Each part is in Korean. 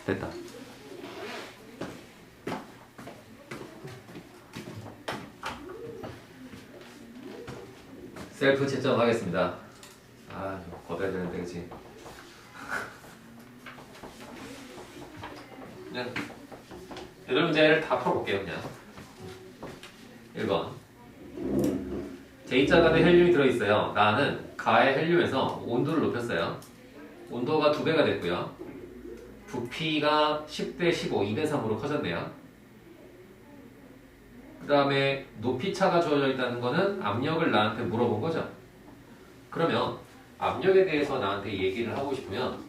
됐다. 셀프 채점하겠습니다. 아, 좀 걷어야 되는데, 그치? 그냥 여덟 문제를 다 풀어볼게요, 그냥. 1번. J자간에 헬륨이 들어있어요. 나는 가의 헬륨에서 온도를 높였어요. 온도가 2배가 됐고요. 부피가 10대 15, 2대 3으로 커졌네요. 그 다음에 높이차가 주어져 있다는 거는 압력을 나한테 물어본 거죠. 그러면 압력에 대해서 나한테 얘기를 하고 싶으면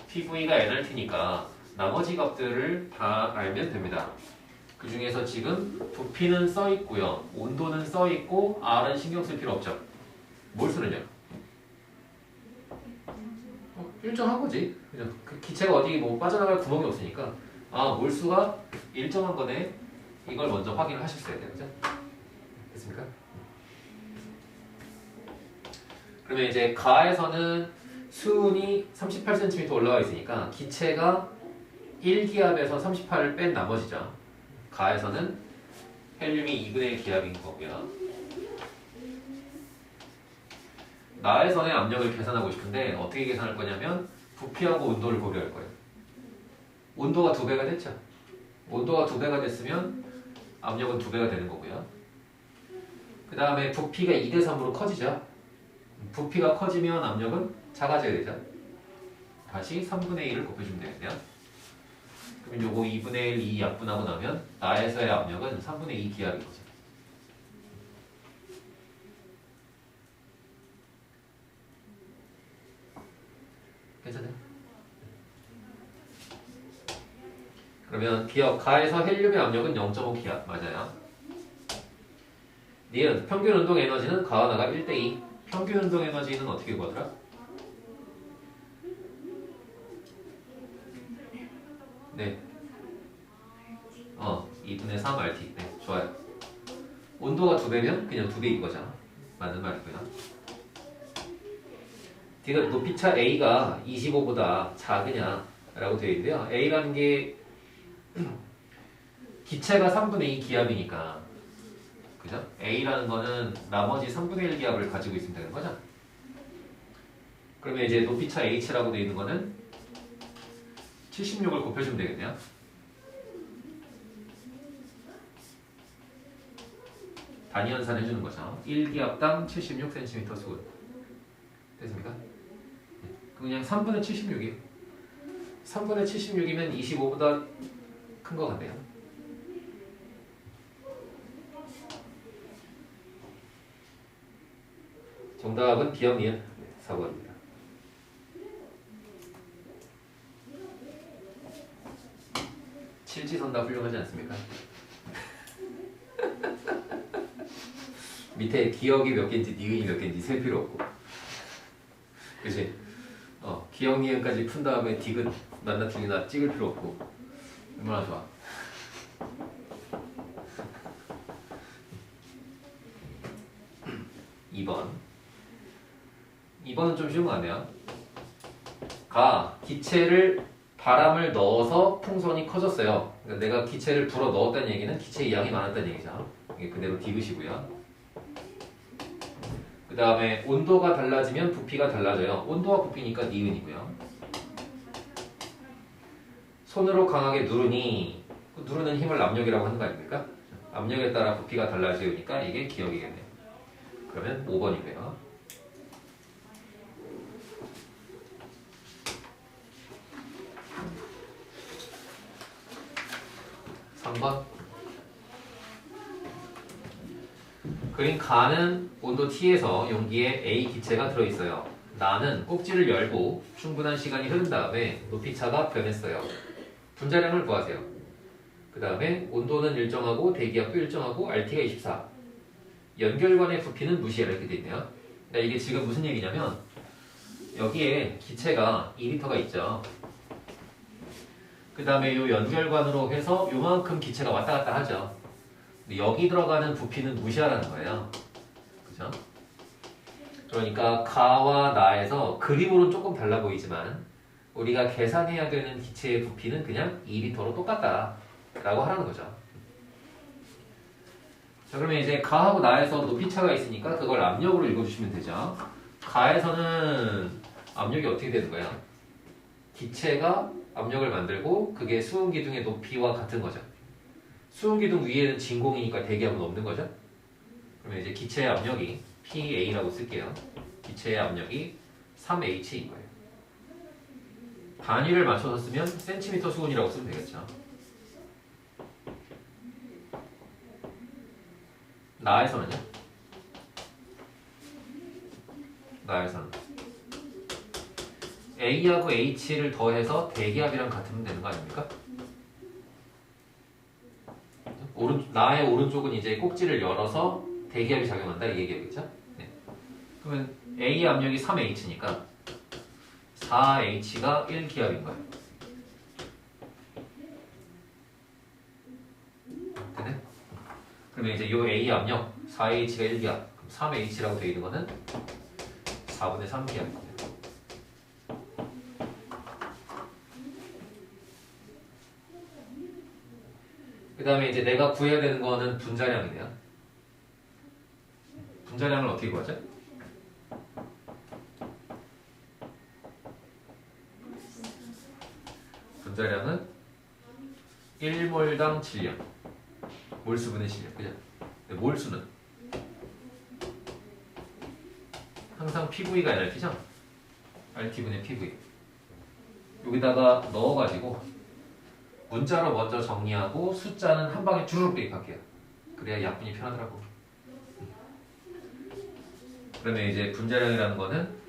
PV가 nRT니까 나머지 값들을 다 알면 됩니다. 그 중에서 지금 부피는 써 있고요. 온도는 써 있고 R은 신경 쓸 필요 없죠. 몰수는요? 일정한 거지. 그죠? 그 기체가 어디 뭐 빠져나갈 구멍이 없으니까 아, 몰수가 일정한 거네. 이걸 먼저 확인을 하셨어야 돼요. 그죠? 됐습니까? 그러면 이제 가에서는 수온이 38cm 올라와 있으니까 기체가 1기압에서 38을 뺀 나머지죠. 가에서는 헬륨이 2분의 1 기압인 거고요. 나에서의 압력을 계산하고 싶은데 어떻게 계산할 거냐면 부피하고 온도를 고려할 거예요. 온도가 2배가 됐죠. 온도가 2배가 됐으면 압력은 2배가 되는 거고요. 그 다음에 부피가 2대 3으로 커지죠. 부피가 커지면 압력은 작아져야 되죠. 다시 3분의 1을 곱해주면 되겠네요. 그럼 요거 2분의 1, 2 약분하고 나면 나에서의 압력은 3분의 2 기압인 거죠. 괜찮아요? 그러면 기압 가에서 헬륨의 압력은 0.5 기압 맞아요. 니은 평균 운동 에너지는 가와 나가 1대2. 평균 운동 에너지는 어떻게 구하더라? 네. 2분의 3 RT. 네, 좋아요. 온도가 2배면 그냥 2배인 거죠. 맞는 말이고요. 뒤가 높이차 A가 25보다 작으냐 라고 되어 있는데요. A라는 게 기체가 3분의 2 기압이니까 그죠? A라는 거는 나머지 3분의 1 기압을 가지고 있으면 되는 거죠. 그러면 이제 높이차 H라고 되어 있는 거는 76을 곱해주면 되겠네요. 단위 연산해주는 거죠. 1기압당 76cm 수온. 됐습니까? 그냥 3분의 76이에요. 3분의 76이면 25보다 큰 것 같네요. 정답은 B형 니은 4번입니다. 칠지선다 훌륭하지 않습니까? 밑에 기억이 몇 개인지 니은이 몇 개인지 셀 필요 없고 그치? 기억 니은까지 푼 다음에 디귿 낱낱 틀리나 찍을 필요 없고 얼마나 좋아. (2번) 좀 쉬운 거 같네요. 기체를 바람을 넣어서 풍선이 커졌어요. 그러니까 내가 기체를 불어 넣었다는 얘기는 기체의 양이 많았다는 얘기죠. 이게 그대로 디귿이고요. 그 다음에 온도가 달라지면 부피가 달라져요. 온도와 부피니까 니은이고요. 손으로 강하게 누르니 그 누르는 힘을 압력이라고 하는 거 아닙니까? 압력에 따라 부피가 달라지니까 이게 기억이겠네요. 그러면 5번이고요. 3번. 그린 가는 온도 T에서 용기에 A 기체가 들어있어요. 나는 꼭지를 열고 충분한 시간이 흐른 다음에 높이차가 변했어요. 분자량을 구하세요. 그 다음에 온도는 일정하고 대기압도 일정하고 RT가 24. 연결관의 부피는 무시해라 이렇게 돼 있네요. 그러니까 이게 지금 무슨 얘기냐면 여기에 기체가 2리터가 있죠. 그 다음에 이 연결관으로 해서 요만큼 기체가 왔다 갔다 하죠. 근데 여기 들어가는 부피는 무시하라는 거예요. 그죠? 그러니까 가와 나에서 그림으로는 조금 달라 보이지만 우리가 계산해야 되는 기체의 부피는 그냥 2리터로 똑같다 라고 하라는 거죠. 자, 그러면 이제 가하고 나에서 높이차가 있으니까 그걸 압력으로 읽어주시면 되죠. 가에서는 압력이 어떻게 되는 거야? 기체가 압력을 만들고 그게 수은기둥의 높이와 같은 거죠. 수은기둥 위에는 진공이니까 대기압은 없는 거죠. 그러면 이제 기체의 압력이 PA라고 쓸게요. 기체의 압력이 3H인 거예요. 단위를 맞춰서 쓰면 센티미터 수은이라고 쓰면 되겠죠. 나에서는요? 나에서는 A하고 H를 더해서 대기압이랑 같으면 되는 거 아닙니까? 나의 오른쪽은 이제 꼭지를 열어서 대기압이 작용한다 이 얘기겠죠? 네. 그러면 A 압력이 3H니까 4H가 1기압인 거예요. 되네? 그러면 이제 이 A 압력 4H가 1기압, 그럼 3H라고 되어 있는 거는 4분의 3기압입니다. 그 다음에 이제 내가 구해야 되는 거는 분자량이네요. 분자량을 어떻게 구하죠? 분자량은 1몰당 질량, 몰수분의 질량, 그죠? 몰수는 항상 PV가 RT죠? RT분의 PV. 여기다가 넣어가지고 문자로 먼저 정리하고 숫자는 한 방에 주르륵 대입할게요. 그래야 약분이 편하더라고. 그러면 이제 분자량이라는 거는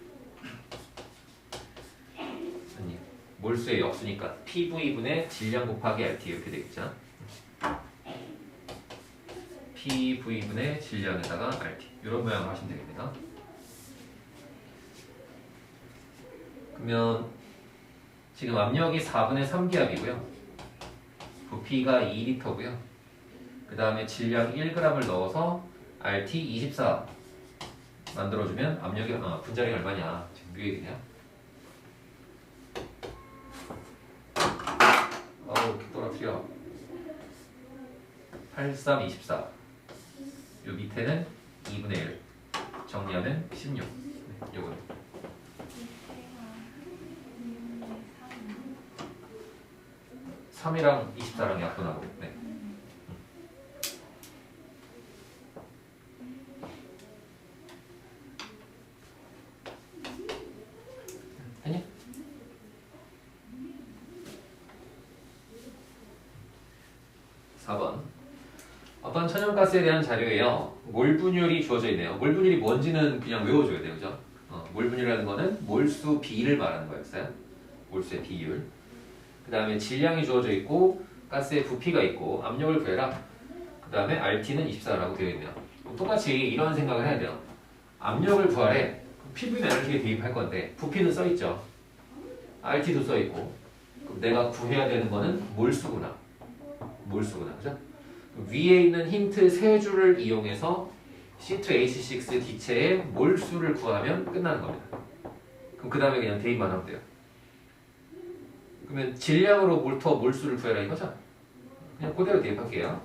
몰수의 역수니까 PV분의 질량 곱하기 RT 이렇게 되겠죠. PV분의 질량에다가 RT 이런 모양을 하시면 되겠습니다. 그러면 지금 압력이 4분의 3기압이고요. 부피가 2리터고요. 그 다음에 질량 1g을 넣어서 RT 24 만들어주면 압력이 분자량이 얼마냐? 지금 몇 얘기냐? 이렇게 떨어뜨려. 83, 24. 요 밑에는 2분의 1. 정리하면 16. 네, 요거는. (3이랑) (24랑) 약분하고. 네. 아니야? 4번. 어떤 천연가스에 대한 자료예요. 몰 분율이 주어져 있네요. 몰 분율이 뭔지는 그냥 외워줘야 돼요. 그죠? 몰 분율이라는 거는 몰수 비를 말하는 거였어요. 몰수의 비율. 그 다음에 질량이 주어져 있고 가스의 부피가 있고 압력을 구해라. 그 다음에 RT는 24라고 되어 있네요. 똑같이 이런 생각을 해야 돼요. 압력을 구하래. PV는 RT에 대입할 건데 부피는 써있죠. RT도 써있고 그럼 내가 구해야 되는 거는 몰수구나. 몰수구나. 그죠? 위에 있는 힌트 세 줄을 이용해서 C2H6 기체의 몰수를 구하면 끝나는 겁니다. 그럼 그 다음에 그냥 대입만 하면 돼요. 그러면 질량으로부터 몰수를 구해라 이거죠? 그냥 그대로 대입할게요.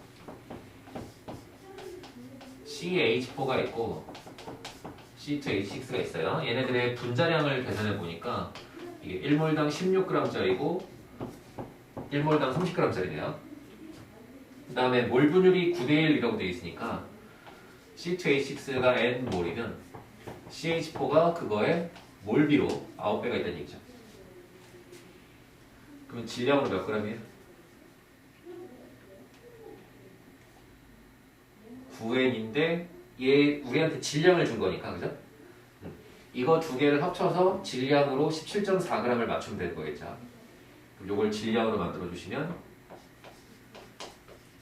CH4가 있고 C2H6가 있어요. 얘네들의 분자량을 계산해 보니까 이게 1몰당 16g짜리고 1몰당 30g짜리네요. 그 다음에 몰 분율이 9대1이라고 되어 있으니까 C2H6가 N몰이면 CH4가 그거에 몰비로 9배가 있다는 얘기죠. 그러면 질량으로 몇 g이에요? 9N인데 얘 우리한테 질량을 준 거니까 그죠? 이거 두 개를 합쳐서 질량으로 17.4g을 맞추면 되는 거겠죠. 그럼 이걸 질량으로 만들어 주시면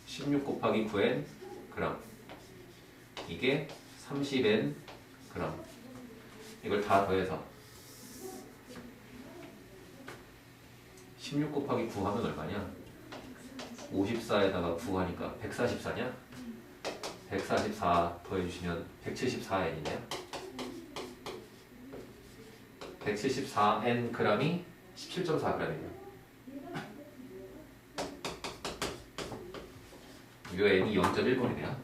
16 곱하기 9N g 이게 30N g 이걸 다 더해서 16 곱하기 9 하면 얼마냐? 54에다가 9 하니까 144냐? 144 더해주시면 174N이네요. 174N g이 17.4g이네요. 이 n이 0.1몰이네요.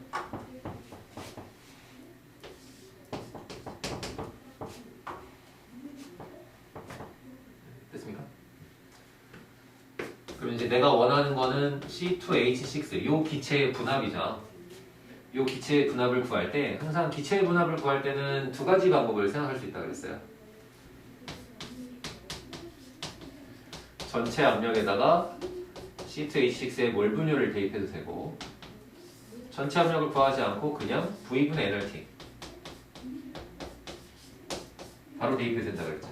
됐습니까? 그럼 이제 내가 원하는 거는 C2H6 요 기체의 분합이죠. 요 기체의 분합을 구할 때 항상 기체의 분합을 구할 때는 두 가지 방법을 생각할 수 있다고 그랬어요. 전체 압력에다가 C2H6의 몰 분율을 대입해도 되고 전체 압력을 구하지 않고 그냥 V분의 nRT 바로 대입해도 된다고 그랬죠.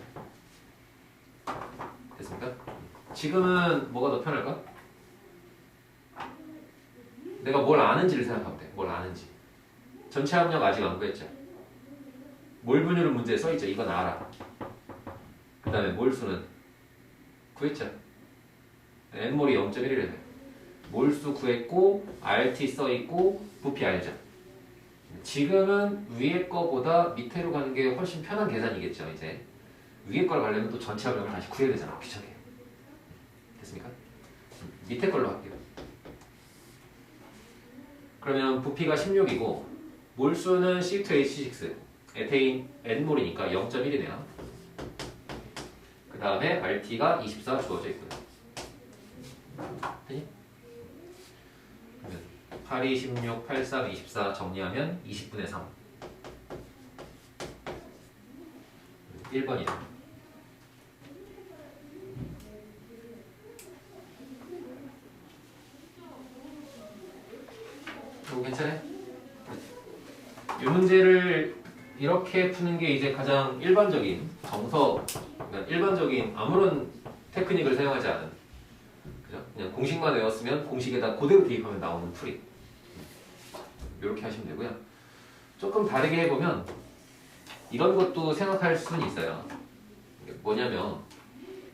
됐습니까? 지금은 뭐가 더 편할까? 내가 뭘 아는지를 생각하면 돼. 뭘 아는지. 전체 압력 아직 안 구했죠. 몰 분율은 문제에 써있죠. 이건 알아. 그 다음에 몰수는 구했죠. n몰이 0.1이래. 몰수 구했고 RT 써있고 부피 알죠. 지금은 위에 거보다 밑으로 가는 게 훨씬 편한 계산이겠죠. 이제 위에 걸 가려면 또 전체 압력을 다시 구해야 되잖아. 귀찮게. 됐습니까? 밑에 걸로 할게요. 그러면 부피가 16이고 몰수는 C2H6 에테인 n몰이니까 0.1이네요. 그 다음에 RT가 24 주어져 있고요. 되니? 그러면 8, 2, 16, 8, 3, 24 정리하면 20분의 3 1번이죠. 이거 괜찮아요? 이 문제를 이렇게 푸는 게 이제 가장 일반적인 정석, 일반적인 아무런 테크닉을 사용하지 않은, 그죠? 그냥 공식만 외웠으면 공식에다 그대로 대입하면 나오는 풀이. 이렇게 하시면 되고요. 조금 다르게 해보면 이런 것도 생각할 수는 있어요. 뭐냐면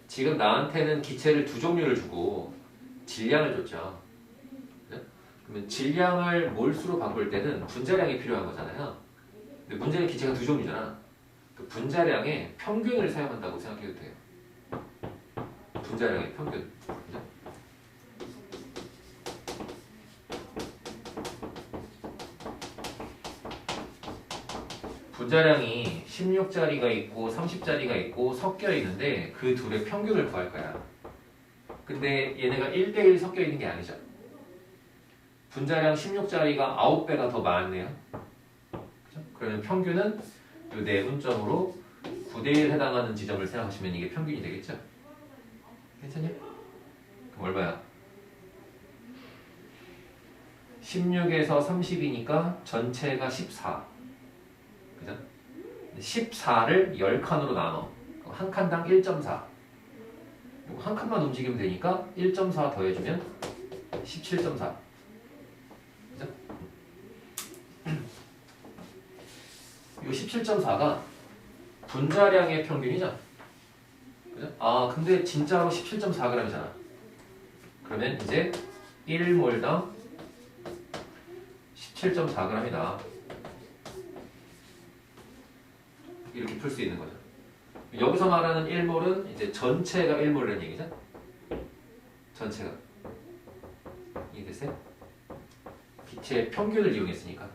지금 나한테는 기체를 두 종류를 주고 질량을 줬죠. 그죠? 그러면 질량을 몰수로 바꿀 때는 분자량이 필요한 거잖아요. 근데 문제는 기체가 두 종류잖아. 그 분자량의 평균을 사용한다고 생각해도 돼요. 분자량의 평균. 그죠? 분자량이 16짜리가 있고 30짜리가 있고 섞여 있는데 그 둘의 평균을 구할 거야. 근데 얘네가 1대1 섞여 있는 게 아니죠. 분자량 16짜리가 9배가 더 많네요. 그죠? 그러면 평균은 이 내분점으로 9대1 해당하는 지점을 생각하시면 이게 평균이 되겠죠? 괜찮냐? 그럼 얼마야? 16에서 30이니까 전체가 14. 그죠? 14를 10칸으로 나눠. 한 칸당 1.4. 한 칸만 움직이면 되니까 1.4 더해주면 17.4. 그죠? 이 17.4가 분자량의 평균이죠. 그죠? 아, 근데 진짜로 17.4g이잖아. 그러면 이제 1몰당 17.4g이다. 이렇게 풀 수 있는 거죠. 여기서 말하는 1몰은 이제 전체가 1몰이라는 얘기죠. 전체가. 이해됐어요? 기체의 평균을 이용했으니까.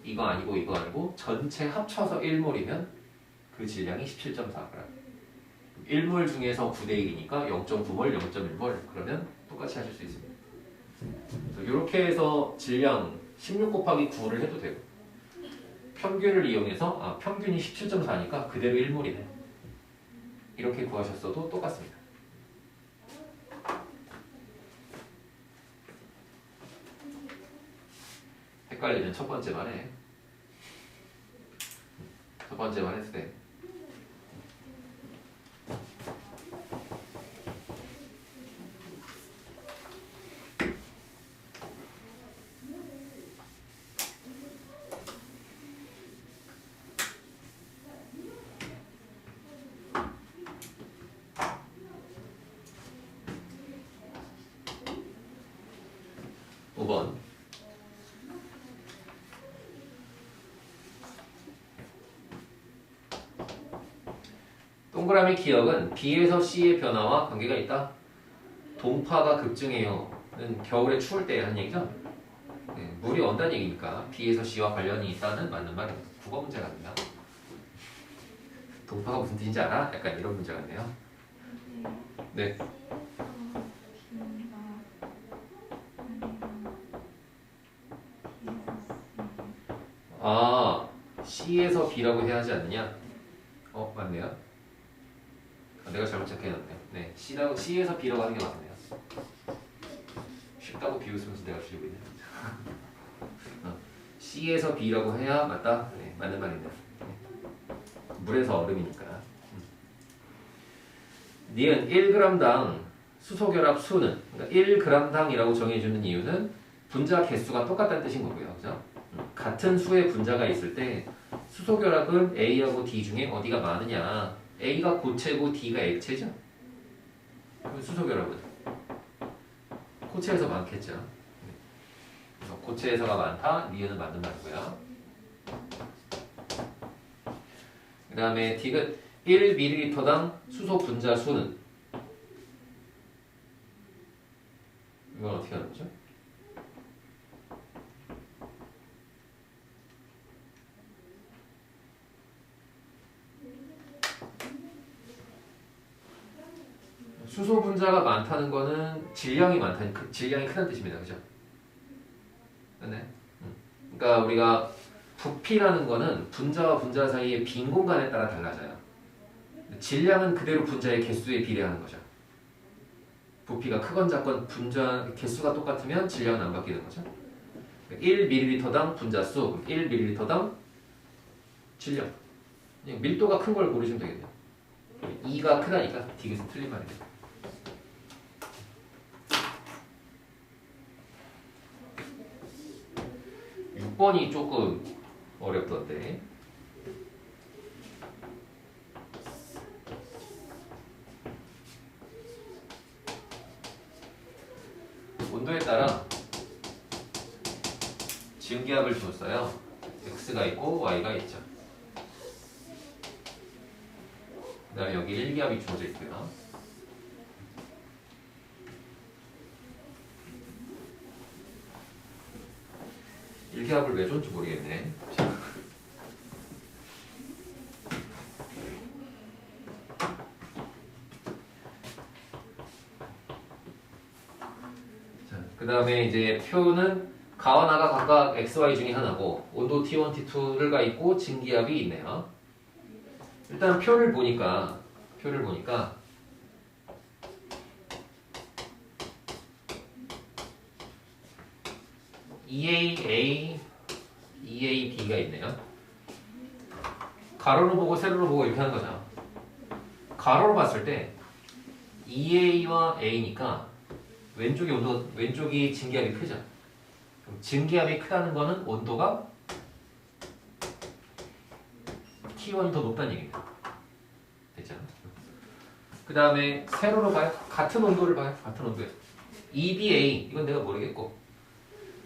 이거 아니고 이거 아니고 전체 합쳐서 1몰이면 그 질량이 17.4g. 1몰 중에서 9대 1이니까 0.9몰, 0.1몰. 그러면 똑같이 하실 수 있습니다. 이렇게 해서 질량 16 곱하기 9를 해도 되고 평균을 이용해서 평균이 17.4니까 그대로 1몰이네. 이렇게 구하셨어도 똑같습니다. 헷갈리면 첫 번째만 해. 첫 번째만 해도 돼. 동그라미 기억은 B에서 C의 변화와 관계가 있다. 동파가 급증해요는 겨울에 추울 때 하는 얘기죠. 네, 물이 온다는 얘기니까 B에서 C와 관련이 있다는 맞는 말입니다. 국어 문제 같네요. 동파가 무슨 뜻인지 알아? 약간 이런 문제 같네요. 네. 아, C에서 B라고 해야 하지 않느냐? 맞네요. 내가 잘못 체크해놨네요. 네, C에서 B라고 하는 게 맞네요. 쉽다고 비웃으면서 내가 줄이고 있네요. C에서 B라고 해야 맞다? 네, 맞는 말이네요. 물에서 얼음이니까. 니은 1g당 수소결합 수는, 그러니까 1g당이라고 정해주는 이유는 분자 개수가 똑같다는 뜻인 거고요. 그죠? 같은 수의 분자가 있을 때 수소결합은 A하고 D 중에 어디가 많으냐? A가 고체고 D가 액체죠? 그럼 수소결합은 고체에서 많겠죠? 그래서 고체에서가 많다, 니은은 맞는 말이고요. 그 다음에 디귿 1ml당 수소 분자 수는, 이건 어떻게 하는 거죠? 수소 분자가 많다는 거는 질량이 많다는, 질량이 크다는 뜻입니다. 그죠? 네. 그러니까 우리가 부피라는 거는 분자와 분자 사이의 빈 공간에 따라 달라져요. 질량은 그대로 분자의 개수에 비례하는 거죠. 부피가 크건 작건 분자 개수가 똑같으면 질량은 안 바뀌는 거죠. 1ml당 분자수, 1ml당 질량. 밀도가 큰 걸 고르시면 되겠네요. 2가 크다니까 디귿은 틀린 말이에요. 6번이 조금 어렵던데. 온도에 따라 지음기압을 줬어요. X가 있고 Y가 있죠. 그 다음에 여기 1기압이 주어져 있고요. 일기압을 왜 줬는지 모르겠네. 그 다음에 이제 표는 가와 나가 각각 XY 중에 하나고 온도 T1, T2가 있고 증기압이 있네요. 일단 표를 보니까 EAA, EAB가 있네요. 가로로 보고 세로로 보고 이렇게 하는 거죠. 가로로 봤을 때 EA와 A니까 왼쪽이 증기압이 크죠. 그럼 증기압이 크다는 거는 온도가 T1이 더 높다는 얘기입니다. 됐죠? 그 다음에 세로로 봐요. 같은 온도를 봐요. 같은 온도에서. EBA, 이건 내가 모르겠고.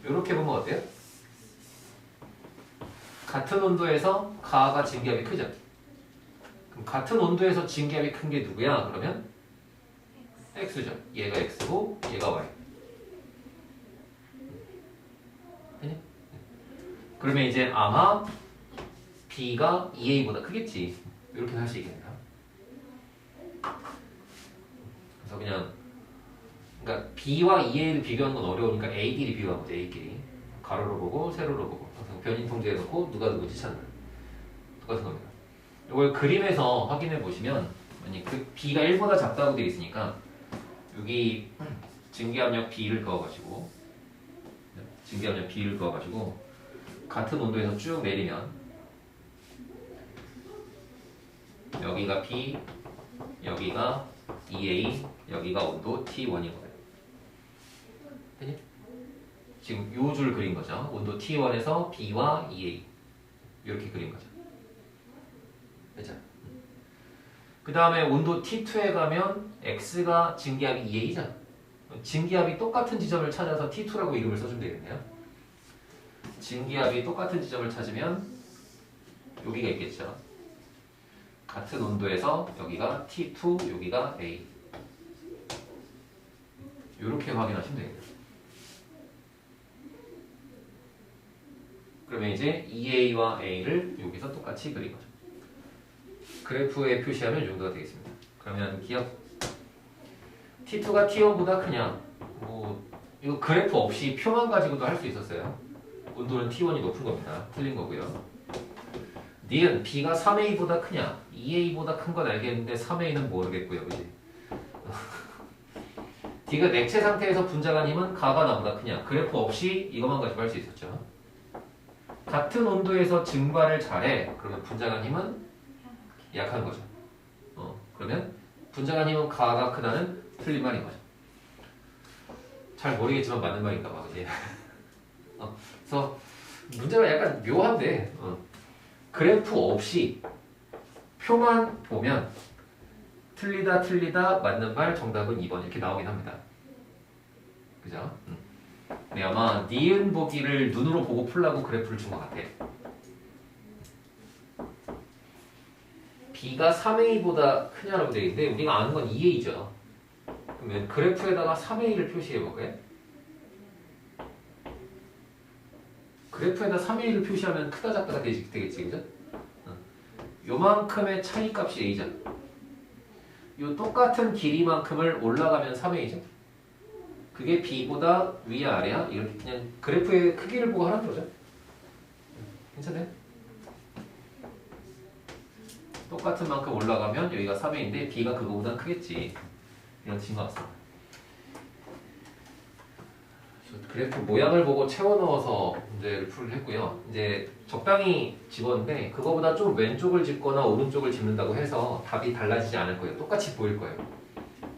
이렇게 보면 어때요? 같은 온도에서 가가 증기압이 크죠? 그럼 같은 온도에서 증기압이 큰 게 누구야? 그러면 X죠. 얘가 X고 얘가 Y. 그러면 이제 아마 B가 EA보다 크겠지. 이렇게 할 수 있겠네요. 그래서 그러니까 B와 EA를 비교하는 건 어려우니까 A끼리 비교하는 거죠. A끼리. 가로로 보고 세로로 보고 변인 통제해 놓고 누가 누구지 찾는 똑같은 겁니다. 이걸 그림에서 확인해 보시면 그 B가 1보다 작다고 되어 있으니까 여기 증기압력 B를 그어가지고 같은 온도에서 쭉 내리면 여기가 B, 여기가 EA, 여기가 온도 T1이거든요. 지금 요 줄 그린 거죠. 온도 T1에서 B와 EA 이렇게 그린 거죠. 그죠? 그 다음에 온도 T2에 가면 X가 증기압이 EA죠. 증기압이 똑같은 지점을 찾아서 T2라고 이름을 써주면 되겠네요. 증기압이 똑같은 지점을 찾으면 여기가 있겠죠. 같은 온도에서 여기가 T2, 여기가 A. 이렇게 확인하시면 되겠네요. 그러면 이제 EA와 A를 여기서 똑같이 그린 거죠. 그래프에 표시하면 이 정도가 되겠습니다. 그러면 기억 T2가 T1보다 크냐? 뭐 이거 그래프 없이 표만 가지고도 할 수 있었어요. 온도는 T1이 높은 겁니다. 틀린 거고요. 니은 B가 3A보다 크냐? 2A보다 큰 건 알겠는데 3A는 모르겠고요. 그지? D가 액체 상태에서 분자간 힘은 가가 나보다 크냐? 그래프 없이 이것만 가지고 할 수 있었죠. 같은 온도에서 증발을 잘해. 그러면 분자간 힘은 약한 거죠. 그러면 분자간 힘은 가가 크다는 틀린 말인 거죠. 잘 모르겠지만 맞는 말인가 봐. 그지? 그래서 문제가 약간 묘한데 그래프 없이 표만 보면 틀리다 맞는 말 정답은 2번 이렇게 나오긴 합니다. 그죠? 네, 아마 니은 보기를 눈으로 보고 풀라고 그래프를 준 것 같아. B가 3A보다 크냐라고 되어 있는데 우리가 아는 건 2A죠. 그러면 그래프에다가 3A를 표시해 볼까요? 그래프에다 3A를 표시하면 크다 작다가 되겠지, 그죠? 요만큼의 차이값이 A잖아. 요 똑같은 길이만큼을 올라가면 3A죠. 그게 B보다 위야 아래야? 이렇게 그냥 그래프의 크기를 보고 하라는 거죠. 괜찮아요? 똑같은 만큼 올라가면 여기가 3A인데 B가 그거보다 크겠지. 이런 친구 같습니다. 그래프 모양을 보고 채워 넣어서 문제를 풀했고요. 이제 적당히 집었는데 그거보다 좀 왼쪽을 집거나 오른쪽을 집는다고 해서 답이 달라지지 않을 거예요. 똑같이 보일 거예요.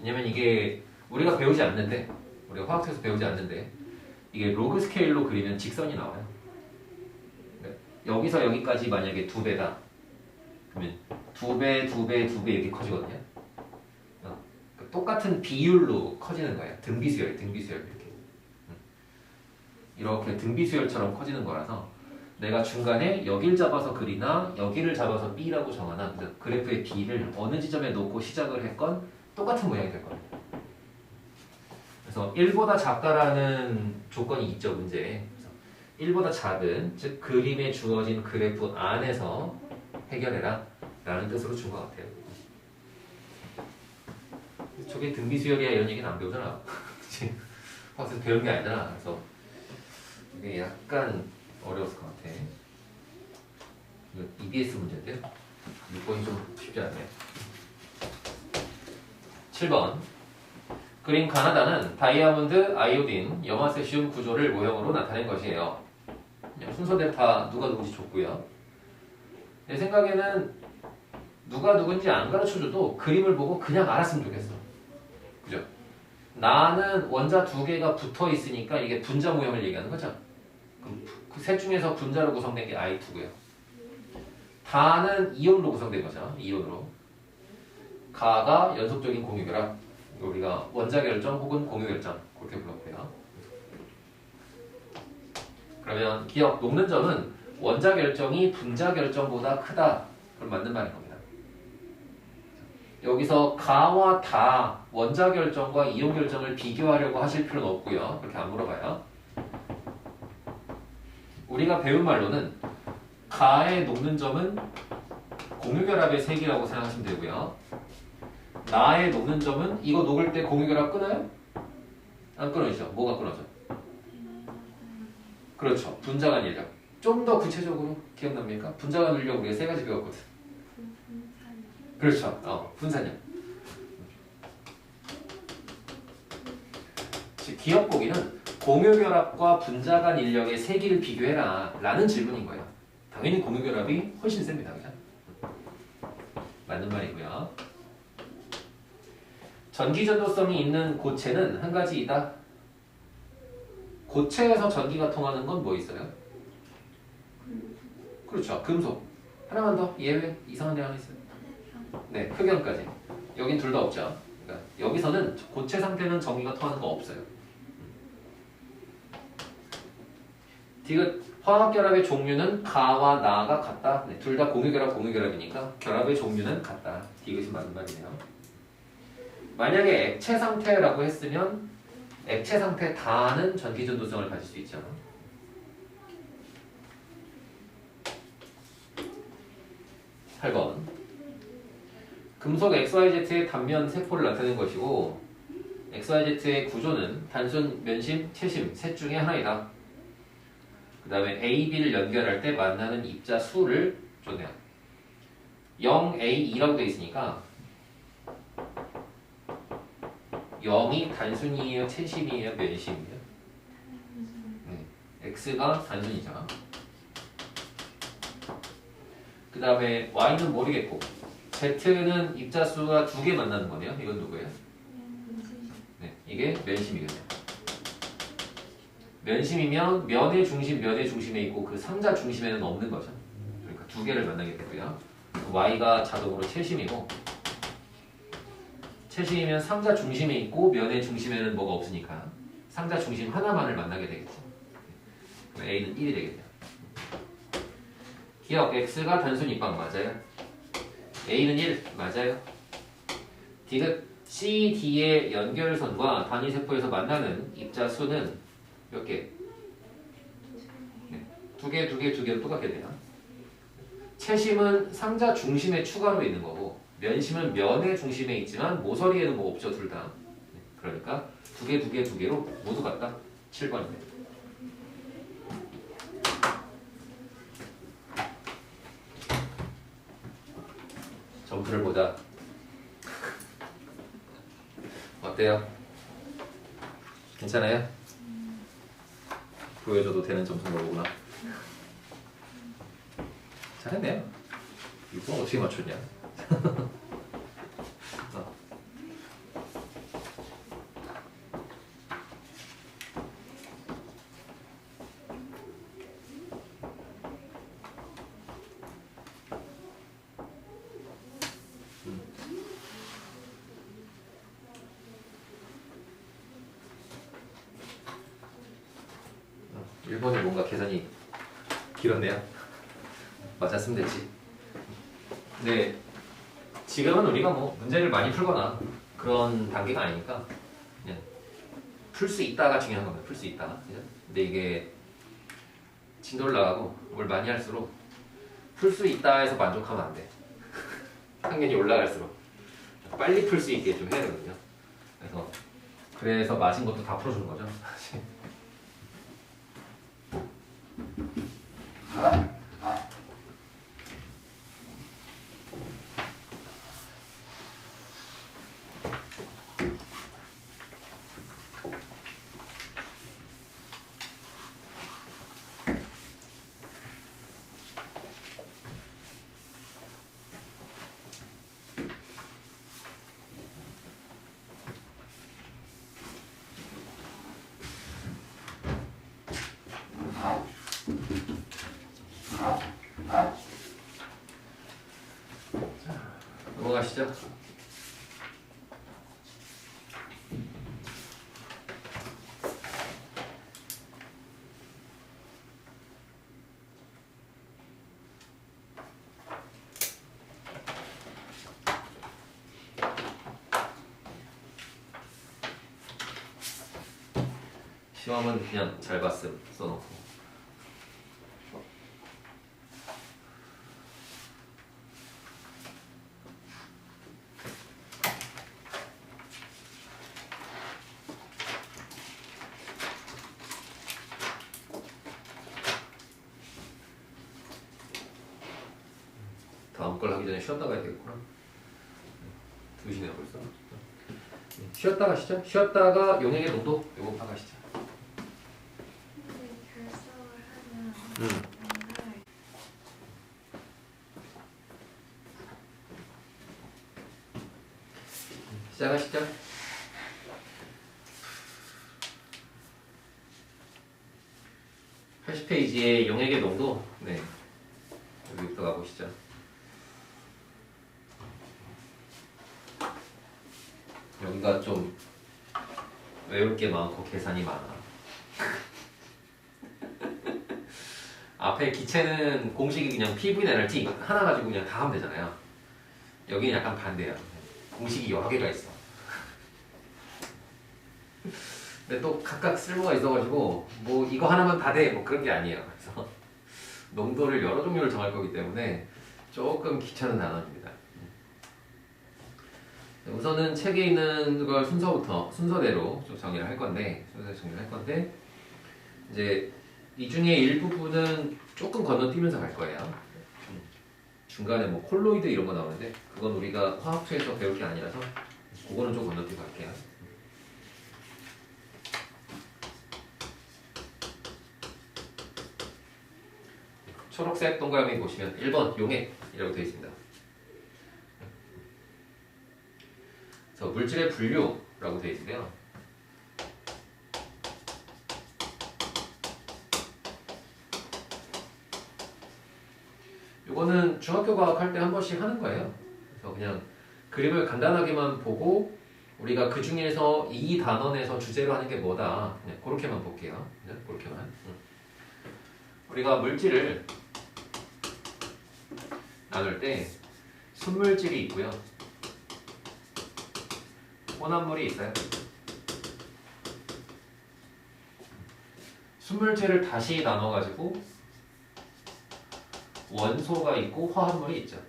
왜냐면 이게 우리가 배우지 않는데, 우리가 화학책에서 배우지 않는데 이게 로그 스케일로 그리면 직선이 나와요. 여기서 여기까지 만약에 2배다. 그러면 2배 이렇게 커지거든요. 똑같은 비율로 커지는 거예요. 등비수열 이렇게 등비수열처럼 커지는 거라서 내가 중간에 여길 잡아서 그리나 여기를 잡아서 B라고 정하나 그래프의 B를 어느 지점에 놓고 시작을 했건 똑같은 모양이 될 겁니다. 그래서 1보다 작다라는 조건이 있죠, 문제에. 1보다 작은, 즉 그림에 주어진 그래프 안에서 해결해라 라는 뜻으로 준 것 같아요. 저게 등비수열이야 이런 얘기는 안 배우잖아. 화학에서 배운 게 아니잖아. 그래서 이게 약간 어려웠을 것 같아. 이거 EBS 문제인데요. 6번이 좀 쉽지 않네요. 7번. 그린 가나다는 다이아몬드, 아이오딘, 염화세슘 구조를 모형으로 나타낸 것이에요. 순서대로 다 누가 누군지 줬고요. 내 생각에는 누가 누군지 안 가르쳐줘도 그림을 보고 그냥 알았으면 좋겠어. 그죠? 나는 원자 2개가 붙어 있으니까 이게 분자 모형을 얘기하는 거죠. 그 셋 중에서 분자로 구성된 게 I2고요. 다는 이온으로 구성된 거죠. 이온으로. 가가 연속적인 공유결합. 우리가 원자 결정 혹은 공유 결정 그렇게 불렀고요. 그러면 기억 녹는 점은 원자 결정이 분자 결정보다 크다. 그럼 맞는 말인 겁니다. 여기서 가와 다 원자 결정과 이온 결정을 비교하려고 하실 필요는 없고요. 그렇게 안 물어봐요. 우리가 배운 말로는 가의 녹는 점은 공유결합의 세기라고 생각하시면 되고요. 나의 녹는 점은 이거 녹을 때 공유결합 끊어요? 안 끊어지죠. 뭐가 끊어져? 그렇죠. 분자간 인력. 좀 더 구체적으로 기억납니까? 분자간 인력 우리가 3가지 배웠거든. 그렇죠. 분산력. 기억 보기는 공유결합과 분자간 인력의 세기를 비교해라 라는 질문인 거예요. 당연히 공유결합이 훨씬 셉니다. 그죠? 맞는 말이고요. 전기전도성이 있는 고체는 한 가지이다. 고체에서 전기가 통하는 건 뭐 있어요? 그렇죠. 금속. 하나만 더 예외 이상한 데 하나 있어요. 네, 흑연까지. 여긴 둘 다 없죠. 그러니까 여기서는 고체 상태는 전기가 통하는 거 없어요. 디귿 화학결합의 종류는 가와 나가 같다. 네, 둘 다 공유결합, 공유결합이니까 결합의 종류는 같다. 디귿이 맞는 말이네요. 만약에 액체 상태라고 했으면 액체 상태 다는 전기전도성을 가질 수 있죠. 8번. 금속 XYZ의 단면 세포를 나타내는 것이고 XYZ의 구조는 단순, 면심, 채심 셋 중에 하나이다. 그 다음에 A, B를 연결할 때 만나는 입자 수를 줬네요. 0A2라고 되어 있으니까 0이 단순이에요? 채심이에요? 면심이에요? 네. X가 단순이죠. 그 다음에 Y는 모르겠고 Z는 입자 수가 2개 만나는 거네요. 이건 누구예요? 네, 이게 면심이겠네요. 면심이면 면의 중심에 있고 그 상자 중심에는 없는 거죠. 그러니까 2개를 만나게 되고요. Y가 자동으로 채심이고 채심이면 상자 중심에 있고 면의 중심에는 뭐가 없으니까 상자 중심 하나만을 만나게 되겠죠. 그럼 A는 1이 되겠네요. 기억 X가 단순 입방 맞아요. A는 1 맞아요. 디귿 C, D의 연결선과 단위세포에서 만나는 입자 수는 몇 개? 네. 2개로 똑같게 돼요. 채심은 상자 중심에 추가로 있는 거고 면심은 면의 중심에 있지만 모서리에는 뭐 없죠, 둘 다. 네. 그러니까 2개로 모두 같다. 7번입니다. 점수를 보자. 어때요? 괜찮아요? 보여줘도 되는 점수인 거구나. 잘했네요. 이거 어떻게 맞췄냐? 어. 일본이 뭔가 계산이 길었네요. 맞았으면 됐지. 네, 지금은 우리가 뭐 문제를 많이 풀거나 그런 단계가 아니니까 그냥 풀 수 있다가 중요한 겁니다. 풀 수 있다. 그죠? 근데 이게 진도를 나가고 뭘 많이 할수록 풀 수 있다 해서 만족하면 안 돼. 학년이 올라갈수록 빨리 풀 수 있게 좀 해야 되거든요. 그래서 맞은 것도 다 풀어주는 거죠. 넘어가시죠. 시험은 그냥 잘 봤음 써놓고. 다음 걸 하기 전에 쉬었다 가야 되겠구나. 2시네요 벌써. 쉬었다 가시죠. 쉬었다가 용액의 농도 요거 파가시죠. 시작하시죠. 80페이지에 용액의 농도. 네. 여기부터 가보시죠. 여기가 좀 외울 게 많고 계산이 많아. 앞에 기체는 공식이 그냥 PV, NRT 하나 가지고 그냥 다 하면 되잖아요. 여기는 약간 반대야. 공식이 여러 개가 있어. 근데 또 각각 쓸모가 있어가지고 뭐 이거 하나만 다 돼 뭐 그런 게 아니에요. 그래서 농도를 여러 종류를 정할 거기 때문에 조금 귀찮은 단원입니다. 우선은 책에 있는 걸 순서대로 좀 정리를 할 건데 이제 이 중에 일부분은 조금 건너뛰면서 갈 거예요. 중간에 뭐 콜로이드 이런 거 나오는데 그건 우리가 화학처에서 배울 게 아니라서 그거는 좀 건너뛰고 갈게요. 초록색 동그라미 보시면 1번 용액이라고 되어 있습니다. 그래서 물질의 분류라고 되어 있는데요. 이거는 중학교 과학 할 때 한 번씩 하는 거예요. 그래서 그냥 그림을 간단하게만 보고 우리가 그 중에서 이 단원에서 주제로 하는 게 뭐다. 그냥 그렇게만 볼게요. 그냥 그렇게만. 우리가 물질을 나눌 때 순물질이 있고요. 혼합물이 있어요. 순물질을 다시 나눠가지고 원소가 있고 화합물이 있죠.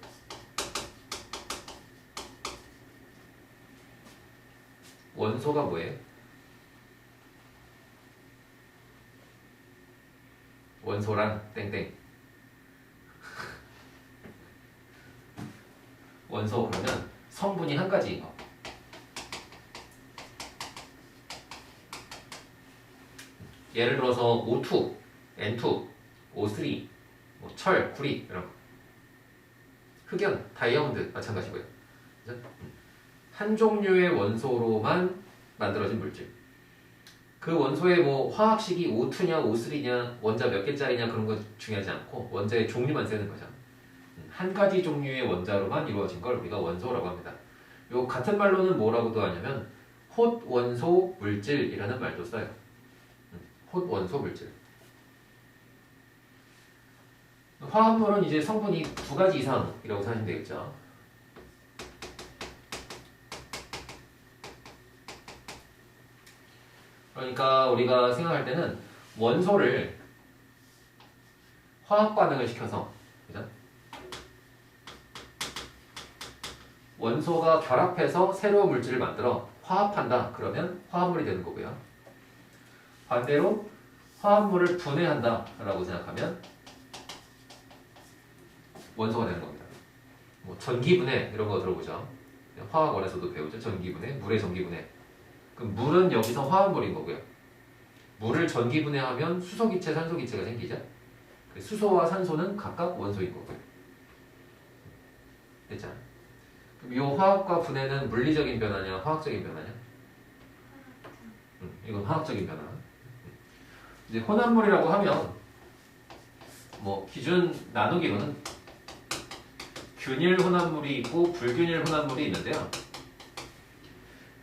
원소가 뭐예요? 원소란 땡땡. 원소 그러면 성분이 한 가지인 거. 예를 들어서 O2, N2, O3, 뭐 철, 구리 이런 거. 흑연, 다이아몬드 마찬가지고요. 그죠? 한 종류의 원소로만 만들어진 물질. 그 원소의 뭐 화학식이 O2냐, O3냐, 원자 몇 개짜리냐 그런 거 중요하지 않고 원자의 종류만 쓰는 거죠. 한 가지 종류의 원자로만 이루어진 걸 우리가 원소라고 합니다. 요 같은 말로는 뭐라고도 하냐면 홑 원소 물질이라는 말도 써요. 홑 원소 물질. 화합물은 이제 성분이 두 가지 이상이라고 생각하시면 되겠죠. 그러니까 우리가 생각할 때는 원소를 화학 반응을 시켜서, 그죠? 원소가 결합해서 새로운 물질을 만들어 화합한다. 그러면 화합물이 되는 거고요. 반대로 화합물을 분해한다 라고 생각하면 원소가 되는 겁니다. 뭐 전기분해 이런 거 들어보죠. 화학원에서도 배우죠. 전기분해, 물의 전기분해. 그럼 물은 여기서 화합물인 거고요. 물을 전기분해하면 수소기체, 산소기체가 생기죠. 수소와 산소는 각각 원소인 거고요. 됐죠? 그럼 이 화합과 분해는 물리적인 변화냐, 화학적인 변화냐? 이건 화학적인 변화. 이제 혼합물이라고 하면 뭐 기준 나누기로는 균일 혼합물이 있고 불균일 혼합물이 있는데요.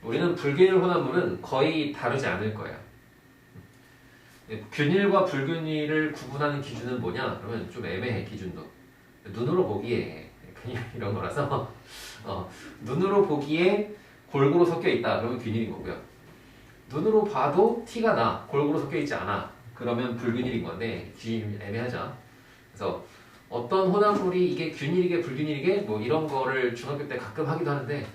우리는 불균일 혼합물은 거의 다르지 않을 거예요. 균일과 불균일을 구분하는 기준은 뭐냐? 그러면 좀 애매해, 기준도. 눈으로 보기에 그냥 이런 거라서 눈으로 보기에 골고루 섞여 있다. 그러면 균일인 거고요. 눈으로 봐도 티가 나. 골고루 섞여 있지 않아. 그러면 불균일인 건데 기준이 애매하죠. 그래서 어떤 혼합물이 이게 균일이게 불균일이게 뭐 이런 거를 중학교 때 가끔 하기도 하는데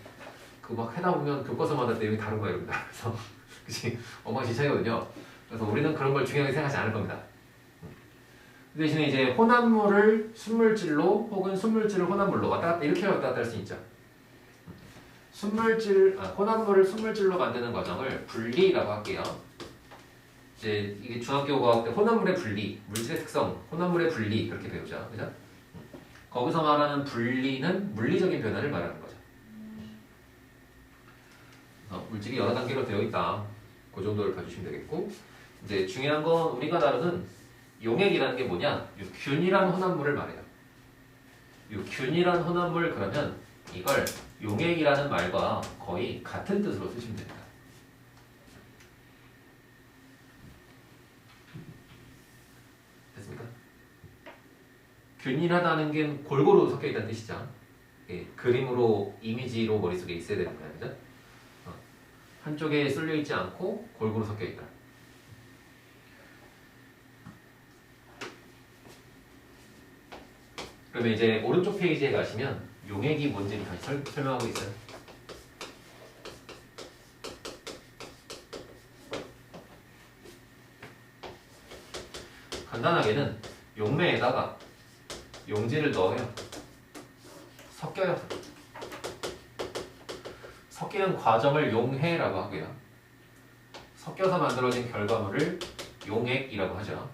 그 막 해다 보면 교과서마다 내용이 다른 거예요, 여러분들. 그래서 그치 엉망진창이거든요. 그래서 우리는 그런 걸 중요하게 생각하지 않을 겁니다. 그 대신에 이제 혼합물을 순물질로 혹은 순물질을 혼합물로 왔다 갔다 이렇게 왔다 갔다 할 수 있죠. 혼합물을 순물질로 만드는 과정을 분리라고 할게요. 이제 이게 중학교 과학 때 혼합물의 분리, 물질의 특성, 혼합물의 분리 그렇게 배우죠, 그죠? 거기서 말하는 분리는 물리적인 변화를 말하는 거죠. 물질이 여러 단계로 되어 있다. 그 정도를 봐주시면 되겠고, 이제 중요한 건 우리가 다루는 용액이라는 게 뭐냐? 이 균일한 혼합물을 말해요. 이 균일한 혼합물 그러면 이걸 용액이라는 말과 거의 같은 뜻으로 쓰시면 됩니다. 됐습니까? 균일하다는 게 골고루 섞여 있다는 뜻이죠. 예, 그림으로 이미지로 머릿속에 있어야 되는 거야, 그죠? 한쪽에 쏠려 있지 않고 골고루 섞여 있다. 그러면 이제 오른쪽 페이지에 가시면 용액이 뭔지를 다시 설명하고 있어요. 간단하게는 용매에다가 용질을 넣어요. 섞여요. 섞이는 과정을 용해라고 하고요. 섞여서 만들어진 결과물을 용액이라고 하죠.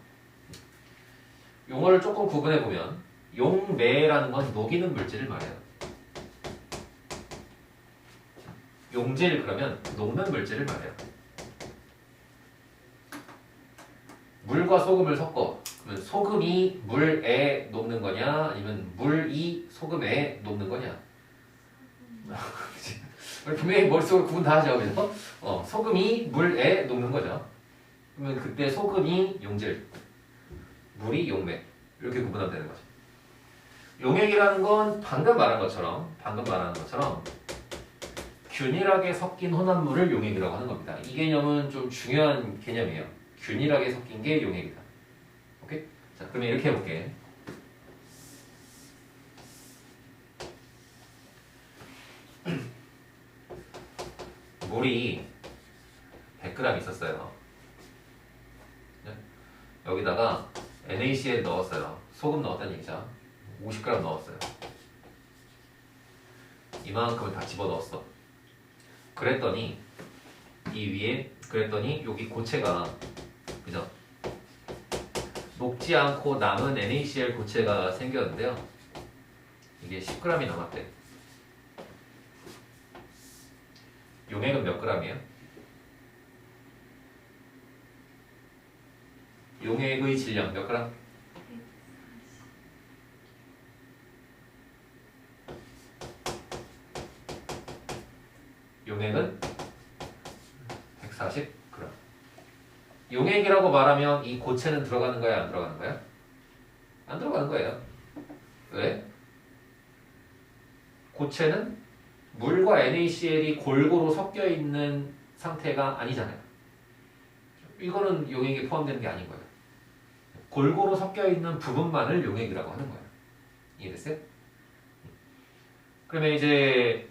용어를 조금 구분해 보면 용매라는 건 녹이는 물질을 말해요. 용질 그러면 녹는 물질을 말해요. 물과 소금을 섞어. 그러면 소금이 물에 녹는 거냐 아니면 물이 소금에 녹는 거냐. 분명히 머릿속으로 구분 다 하죠. 그래서 소금이 물에 녹는 거죠. 그러면 그때 소금이 용질, 물이 용매 이렇게 구분하면 되는 거죠. 용액이라는 건 방금 말한 것처럼 균일하게 섞인 혼합물을 용액이라고 하는 겁니다. 이 개념은 좀 중요한 개념이에요. 균일하게 섞인 게 용액이다. 오케이? 자, 그러면 이렇게 해볼게. 물이 100g 있었어요. 네? 여기다가 NaCl 넣었어요. 소금 넣었다는 얘기죠. 50g 넣었어요. 이만큼을 다 집어넣었어. 그랬더니 여기 고체가 그죠? 녹지 않고 남은 NaCl 고체가 생겼는데요. 이게 10g이 남았대. 용액은 몇 g이에요? 용액의 질량 몇 g? 용액은 140g. 용액이라고 말하면 이 고체는 들어가는 거야, 안 들어가는 거야? 안 들어가는 거예요. 왜? 고체는 물과 NaCl이 골고루 섞여 있는 상태가 아니잖아요. 이거는 용액에 포함되는 게 아닌 거예요. 골고루 섞여 있는 부분만을 용액이라고 하는 거예요. 이해됐어요? 그러면 이제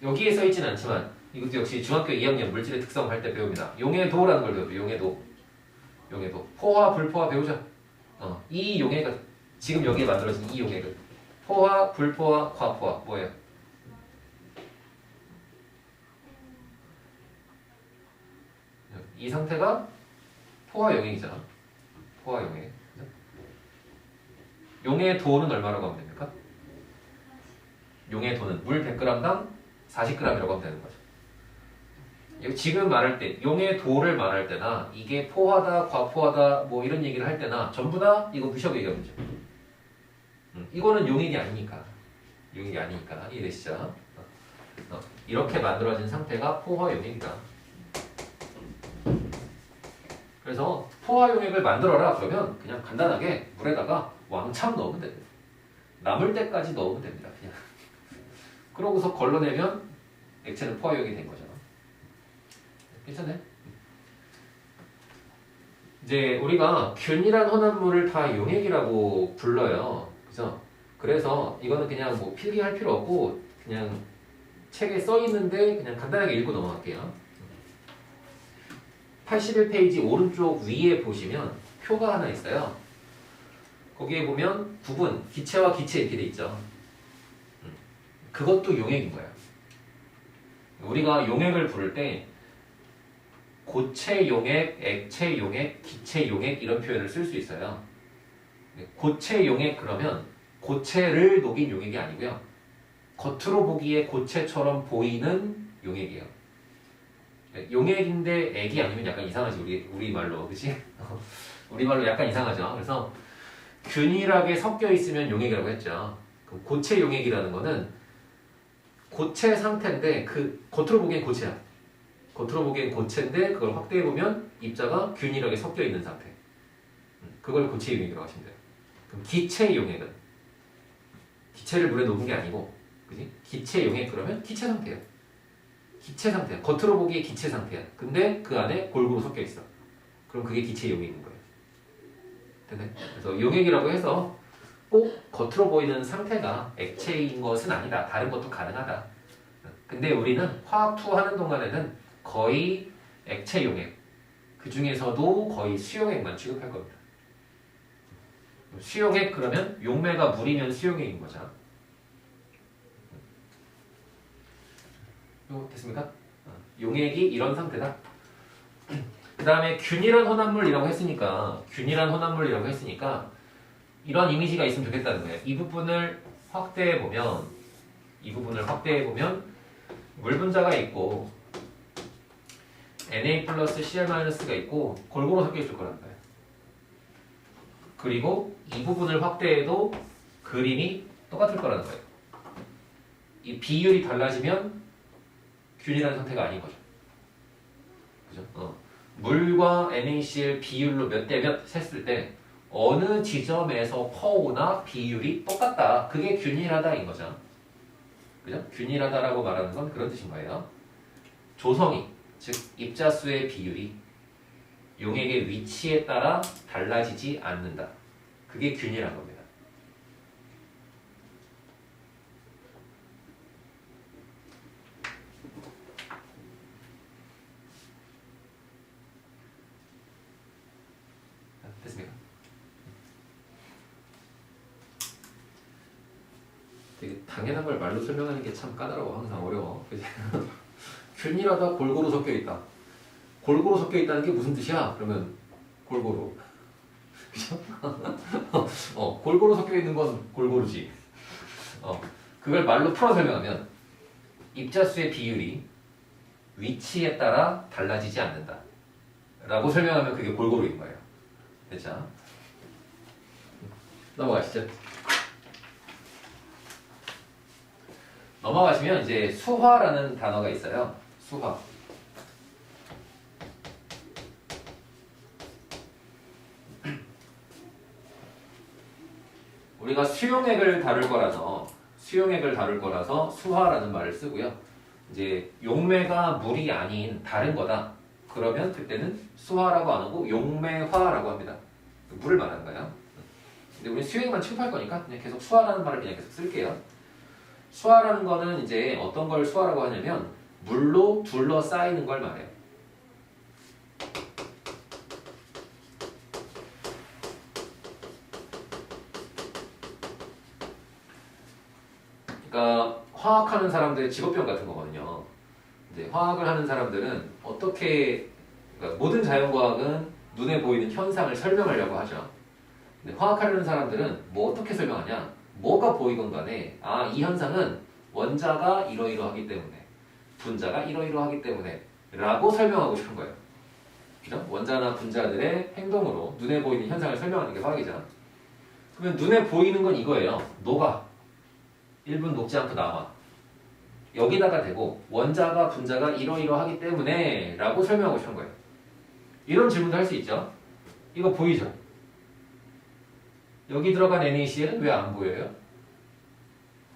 여기에 써 있지는 않지만 이것도 역시 중학교 2학년 물질의 특성 할 때 배웁니다. 용해도라는 걸 배워요. 용해도. 포화, 불포화 배우죠. 이 용해가 지금 여기에 만들어진 이 용해를 포화, 불포화, 과포화 뭐예요? 이 상태가 포화 용액이잖아. 포화 용액. 용의 도는 얼마라고 하면 됩니까? 용의 도는 물 100g당 40g이라고 하면 되는 거죠. 지금 말할 때 용의 도를 말할 때나 이게 포화다, 과포화다 뭐 이런 얘기를 할 때나 전부 다 이거 무시하고 얘기하면 되죠. 이거는 용액이 아니니까. 이해되시죠? 이렇게 만들어진 상태가 포화 용액이다. 그래서 포화 용액을 만들어라 그러면 그냥 간단하게 물에다가 왕창 넣으면 됩니다. 남을 때까지 넣으면 됩니다. 그냥. 그러고서 걸러내면 액체는 포화 용액이 된 거죠. 괜찮네? 이제 우리가 균일한 혼합물을 다 용액이라고 불러요. 그죠? 그래서 이거는 그냥 뭐 필기할 필요 없고 그냥 책에 써 있는데 그냥 간단하게 읽고 넘어갈게요. 81페이지 오른쪽 위에 보시면 표가 하나 있어요. 거기에 보면 구분, 기체와 기체 이렇게 돼 있죠. 그것도 용액인 거예요. 우리가 용액을 부를 때 고체 용액, 액체 용액, 기체 용액 이런 표현을 쓸 수 있어요. 고체 용액 그러면 고체를 녹인 용액이 아니고요. 겉으로 보기에 고체처럼 보이는 용액이에요. 용액인데 액이 아니면 약간 이상하지 우리 말로, 그치? 우리 말로 약간 이상하죠. 그래서 균일하게 섞여 있으면 용액이라고 했죠. 그럼 고체 용액이라는 거는 고체 상태인데 그 겉으로 보기엔 고체야. 겉으로 보기엔 고체인데 그걸 확대해 보면 입자가 균일하게 섞여 있는 상태. 그걸 고체 용액이라고 하시면 돼요. 그럼 기체 용액은 기체를 물에 녹은 게 아니고, 그지? 기체 용액 그러면 기체 상태야. 기체 상태야. 겉으로 보기에 기체 상태야. 근데 그 안에 골고루 섞여 있어. 그럼 그게 기체 용액인 거예요. 됐네? 그래서 용액이라고 해서 꼭 겉으로 보이는 상태가 액체인 것은 아니다. 다른 것도 가능하다. 근데 우리는 화학 투하하는 동안에는 거의 액체 용액, 그 중에서도 거의 수용액만 취급할 겁니다. 수용액 그러면 용매가 물이면 수용액인 거죠. 됐습니까? 용액이 이런 상태다. 그 다음에 균일한 혼합물이라고 했으니까 이런 이미지가 있으면 좋겠다는 거예요. 이 부분을 확대해 보면 물 분자가 있고 Na 플러스 Cl-가 있고 골고루 섞여 있을 거란 거예요. 그리고 이 부분을 확대해도 그림이 똑같을 거라는 거예요. 이 비율이 달라지면 균일한 상태가 아닌 거죠. 그죠? 물과 NaCl 비율로 몇 대 몇 셌을 때 어느 지점에서 퍼오나 비율이 똑같다. 그게 균일하다인 거죠. 그죠? 균일하다라고 말하는 건 그런 뜻인 거예요. 조성이, 즉 입자수의 비율이 용액의 위치에 따라 달라지지 않는다. 그게 균일한 겁니다. 됐습니까? 되게 당연한 걸 말로 설명하는 게 참 까다로워. 항상 어려워. 그치? 균일하다, 골고루 섞여 있다. 골고루 섞여 있다는 게 무슨 뜻이야? 그러면 골고루. 그죠? 골고루 섞여 있는 건 골고루지. 그걸 말로 풀어 설명하면 입자수의 비율이 위치에 따라 달라지지 않는다. 라고 설명하면 그게 골고루인 거예요. 됐죠? 넘어가시죠. 넘어가시면 이제 수화라는 단어가 있어요. 수화. 우리가 수용액을 다룰 거라서 수화라는 말을 쓰고요. 이제 용매가 물이 아닌 다른 거다. 그러면 그때는 수화라고 안 하고 용매화라고 합니다. 물을 말하는 거예요. 근데 우리 수용액만 취급할 거니까 그냥 계속 수화라는 말을 그냥 계속 쓸게요. 수화라는 거는 이제 어떤 걸 수화라고 하냐면 물로 둘러싸이는 걸 말해요. 그러니까 화학하는 사람들의 직업병 같은 거거든요. 이제 화학을 하는 사람들은 어떻게 그러니까 모든 자연과학은 눈에 보이는 현상을 설명하려고 하죠. 근데 화학하려는 사람들은 뭐 어떻게 설명하냐? 뭐가 보이건 간에 이 현상은 원자가 이러이러하기 때문에 분자가 이러이러하기 때문에 라고 설명하고 싶은 거예요. 그죠? 원자나 분자들의 행동으로 눈에 보이는 현상을 설명하는 게 화학이죠. 그러면 눈에 보이는 건 이거예요. 녹아. 1분 녹지 않고 남아. 여기다가 대고 원자가 분자가 이러이러하기 때문에 라고 설명하고 싶은 거예요. 이런 질문도 할 수 있죠. 이거 보이죠? 여기 들어간 NaCl은 왜 안 보여요?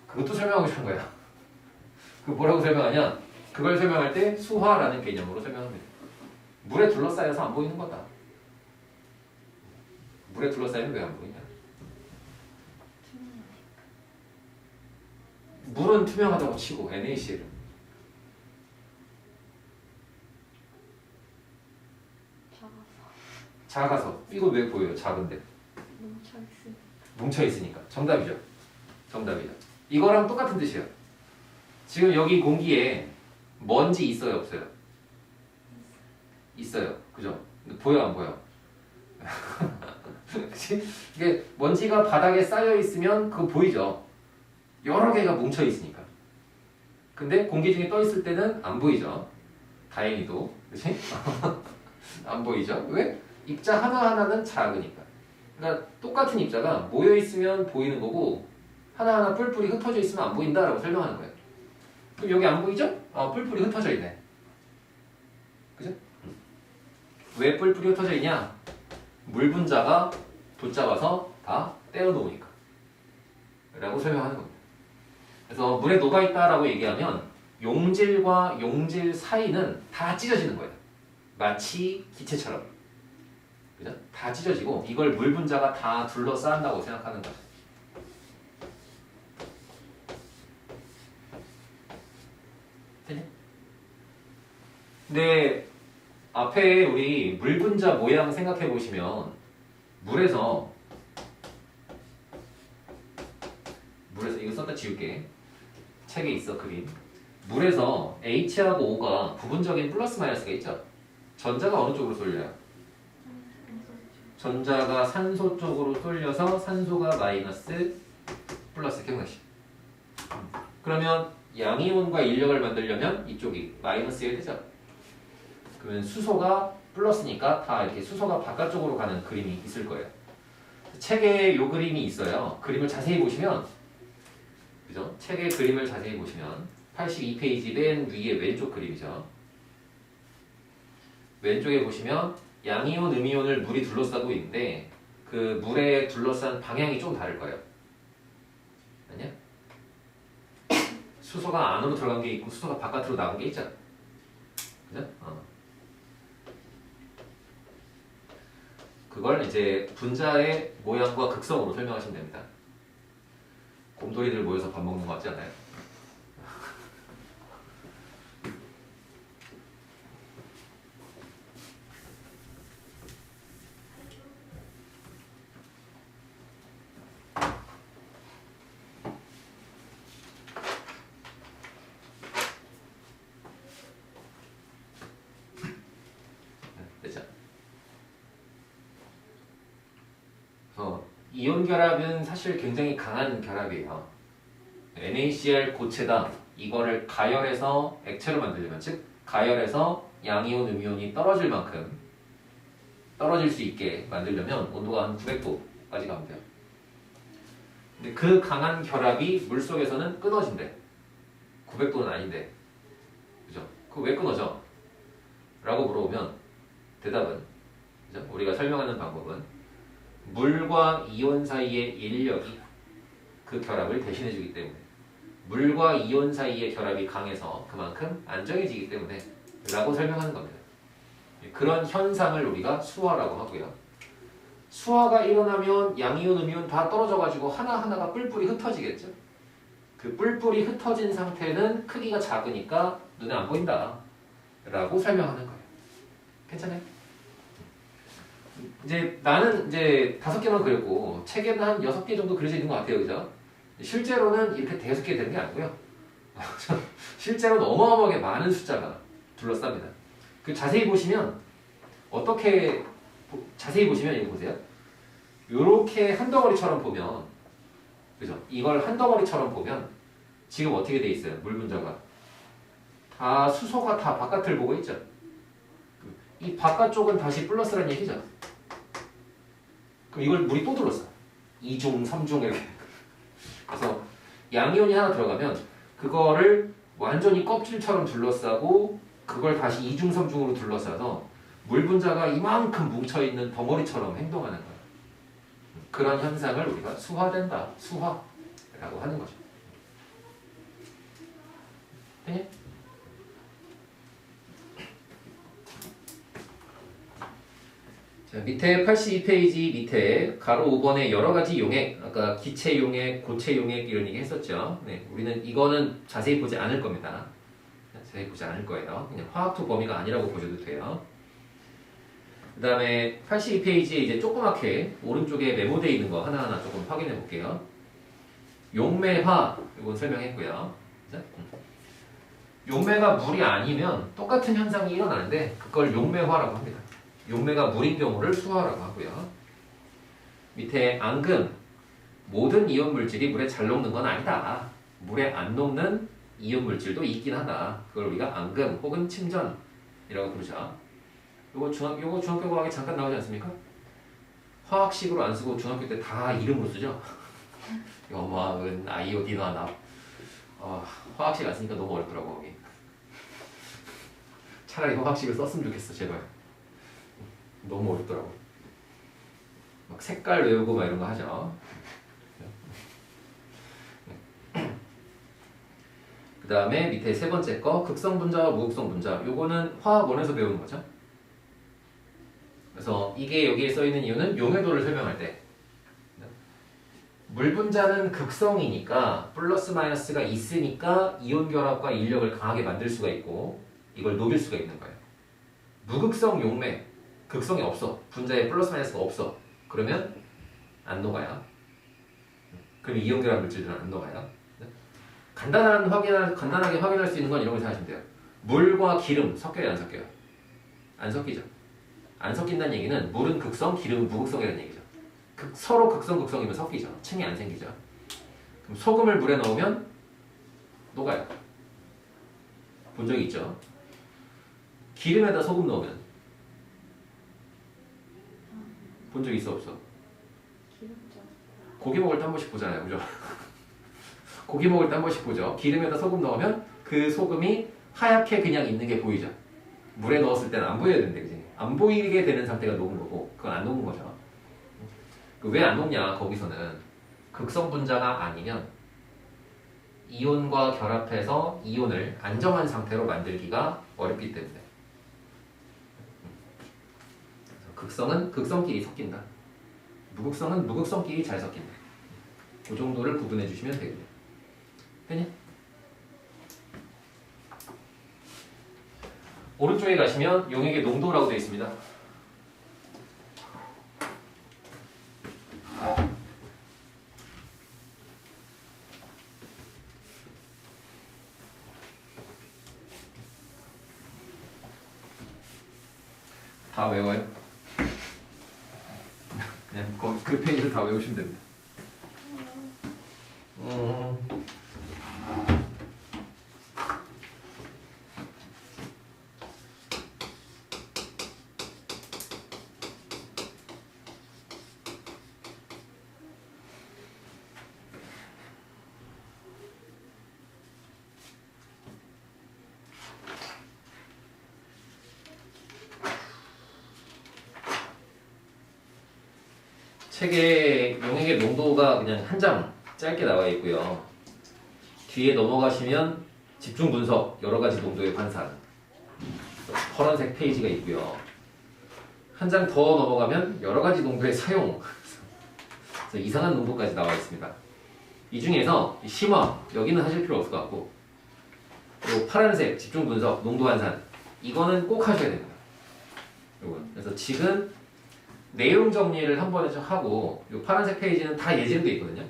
그것도 설명하고 싶은 거야. 그 뭐라고 설명하냐? 그걸 설명할 때 수화라는 개념으로 설명합니다. 물에 둘러싸여서 안 보이는 거다. 물에 둘러싸이면 왜 안 보이냐? 물은 투명하다고 치고 NaCl은 작아서 이거 왜 보여요? 작은데 뭉쳐있으니까. 정답이죠. 이거랑 똑같은 뜻이에요. 지금 여기 공기에 먼지 있어요? 없어요? 있어요. 그죠? 근데 보여 안 보여? 그치? 이게 먼지가 바닥에 쌓여있으면 그거 보이죠? 여러 개가 뭉쳐있으니까. 근데 공기 중에 떠있을 때는 안 보이죠? 다행히도. 그치? 안 보이죠? 왜? 입자 하나하나는 작으니까. 그러니까 똑같은 입자가 모여있으면 보이는 거고 하나하나 뿔뿔이 흩어져 있으면 안 보인다라고 설명하는 거예요. 그럼 여기 안 보이죠? 뿔뿔이 흩어져 있네. 그죠? 왜 뿔뿔이 흩어져 있냐? 물 분자가 붙잡아서 다 떼어 놓으니까. 라고 설명하는 겁니다. 그래서 물에 녹아있다라고 얘기하면 용질과 용질 사이는 다 찢어지는 거예요. 마치 기체처럼. 그죠? 다 찢어지고 이걸 물 분자가 다 둘러싼다고 생각하는 거죠. 근데 앞에 우리 물 분자 모양 생각해 보시면 물에서 이거 썼다 지울게. 책에 있어 그림. 물에서 H하고 O가 부분적인 플러스 마이너스가 있죠. 전자가 어느 쪽으로 쏠려요? 전자가 산소 쪽으로 쏠려서 산소가 마이너스 플러스 기억나시죠? 그러면 양이온과 인력을 만들려면 이쪽이 마이너스여야 되죠. 그러면 수소가 플러스니까 다 이렇게 수소가 바깥쪽으로 가는 그림이 있을 거예요. 책에 이 그림이 있어요. 그림을 자세히 보시면, 그죠? 책의 그림을 자세히 보시면 82페이지 맨 위에 왼쪽 그림이죠. 왼쪽에 보시면 양이온, 음이온을 물이 둘러싸고 있는데 그 물에 둘러싼 방향이 좀 다를 거예요. 아니야? 수소가 안으로 들어간 게 있고 수소가 바깥으로 나온 게 있죠. 그죠? 그걸 이제 분자의 모양과 극성으로 설명하시면 됩니다. 곰돌이들 모여서 밥 먹는 거 같지 않아요? 됐죠? 이온 결합은 사실 굉장히 강한 결합이에요. NaCl 고체다. 이거를 가열해서 액체로 만들려면, 즉 가열해서 양이온, 음이온이 떨어질 만큼 떨어질 수 있게 만들려면 온도가 한 900도까지 가면 돼요. 근데 그 강한 결합이 물속에서는 끊어진대. 900도는 아닌데. 그죠? 그거 왜 끊어져? 라고 물어보면 대답은, 그죠? 우리가 설명하는 방법은 물과 이온 사이의 인력이 그 결합을 대신해주기 때문에, 물과 이온 사이의 결합이 강해서 그만큼 안정해지기 때문에 라고 설명하는 겁니다. 그런 현상을 우리가 수화라고 하고요. 수화가 일어나면 양이온, 음이온 다 떨어져가지고 하나하나가 뿔뿔이 흩어지겠죠. 그 뿔뿔이 흩어진 상태는 크기가 작으니까 눈에 안 보인다 라고 설명하는 거예요. 괜찮아요? 이제 나는 이제 5개만 그렸고 책에는 한 6개 정도 그려져 있는 것 같아요. 그죠? 실제로는 이렇게 5개 되는 게 아니고요. 실제로는 어마어마하게 많은 숫자가 둘러쌉니다. 그 자세히 보시면 자세히 보시면 이거 보세요. 요렇게 한 덩어리처럼 보면, 그죠? 이걸 한 덩어리처럼 보면 지금 어떻게 돼 있어요? 물 분자가 다 수소가 다 바깥을 보고 있죠. 이 바깥쪽은 다시 플러스라는 얘기죠. 그럼 이걸 물이 또 둘러싸. 2중, 3중 이렇게. 그래서 양이온이 하나 들어가면 그거를 완전히 껍질처럼 둘러싸고 그걸 다시 2중, 3중으로 둘러싸서 물 분자가 이만큼 뭉쳐있는 덩어리처럼 행동하는 거예요. 그런 현상을 우리가 수화된다, 수화라고 하는 거죠. 네? 자, 밑에 82페이지 밑에 가로 5번에 여러 가지 용액, 아까 기체 용액, 고체 용액 이런 얘기 했었죠. 네, 우리는 이거는 자세히 보지 않을 겁니다. 자세히 보지 않을 거예요. 그냥 화학투 범위가 아니라고 보셔도 돼요. 그 다음에 82페이지에 이제 조그맣게 오른쪽에 메모되어 있는 거 하나하나 조금 확인해 볼게요. 용매화, 이건 설명했고요. 용매가 물이 아니면 똑같은 현상이 일어나는데 그걸 용매화라고 합니다. 용매가 물인 경우를 수화라고 하고요. 밑에 앙금, 모든 이온 물질이 물에 잘 녹는 건 아니다. 물에 안 녹는 이온 물질도 있긴 하다. 그걸 우리가 앙금 혹은 침전이라고 부르죠. 요거 중학교 과학에 잠깐 나오지 않습니까? 화학식으로 안 쓰고 중학교 때 다 이름으로 쓰죠. 염화은, 아이오딘화, 납. 화학식 안 쓰니까 너무 어렵더라고 거기. 차라리 화학식을 썼으면 좋겠어 제발. 너무 어렵더라고. 막 색깔 외우고 막 이런 거 하죠. 그 다음에 밑에 세 번째 거 극성 분자와 무극성 분자. 요거는 화학원에서 배우는 거죠. 그래서 이게 여기에 써 있는 이유는 용해도를 설명할 때 물 분자는 극성이니까 플러스 마이너스가 있으니까 이온 결합과 인력을 강하게 만들 수가 있고 이걸 녹일 수가 있는 거예요. 무극성 용매 극성이 없어. 분자에 플러스 마이너스가 없어. 그러면 안 녹아요. 그럼 이온 결합 물질들은 안 녹아요. 간단하게 확인할 수 있는 건 이런 걸 생각하시면 돼요. 물과 기름 섞여요, 안 섞여요? 안 섞이죠. 안 섞인다는 얘기는 물은 극성, 기름은 무극성이라는 얘기죠. 서로 극성이면 섞이죠. 층이 안 생기죠. 그럼 소금을 물에 넣으면 녹아요. 본 적이 있죠. 기름에다 소금 넣으면 본 적 있어 없어? 고기 먹을 때 한 번씩 보잖아요, 그죠? 고기 먹을 때 한 번씩 보죠. 기름에다 소금 넣으면 그 소금이 하얗게 그냥 있는 게 보이죠. 물에 넣었을 때는 안 보여야 되는데, 그지? 안 보이게 되는 상태가 녹은 거고, 그건 안 녹은 거죠. 왜 안 녹냐? 거기서는 극성 분자가 아니면 이온과 결합해서 이온을 안정한 상태로 만들기가 어렵기 때문에. 극성은 극성끼리 섞인다. 무극성은 무극성끼리 잘 섞인다. 그 정도를 구분해 주시면 되겠네요. 됐냐? 오른쪽에 가시면 용액의 농도라고 되어 있습니다. 다 외워요? 그냥 그 페이지를 다 외우시면 됩니다. 책에 용액의 농도가 그냥 한 장 짧게 나와 있고요. 뒤에 넘어가시면 집중 분석, 여러 가지 농도의 환산, 파란색 페이지가 있고요. 한 장 더 넘어가면 여러 가지 농도의 사용, 그래서 이상한 농도까지 나와 있습니다. 이 중에서 심화, 여기는 하실 필요 없을 것 같고, 요 파란색 집중 분석, 농도 환산, 이거는 꼭 하셔야 됩니다. 요건. 그래서 지금 내용 정리를 한 번에 하고 이 파란색 페이지는 다 예제로 되어 있거든요.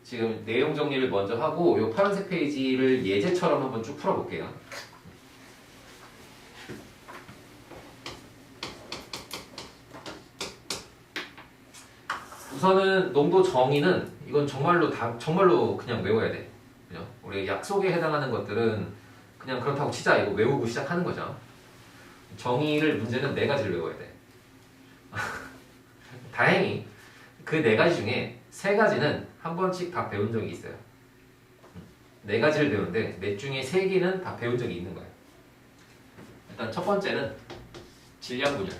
지금 내용 정리를 먼저 하고 이 파란색 페이지를 예제처럼 한번 쭉 풀어볼게요. 우선은 농도 정의는 이건 정말로 그냥 외워야 돼. 그죠? 우리 약속에 해당하는 것들은 그냥 그렇다고 치자 이거 외우고 시작하는 거죠. 정의를 문제는 4가지를 외워야 돼. 다행히 그 4가지 중에 3가지는 한 번씩 다 배운 적이 있어요. 4가지를 배우는데 넷 중에 3개는 다 배운 적이 있는 거예요. 일단 첫 번째는 질량 분열.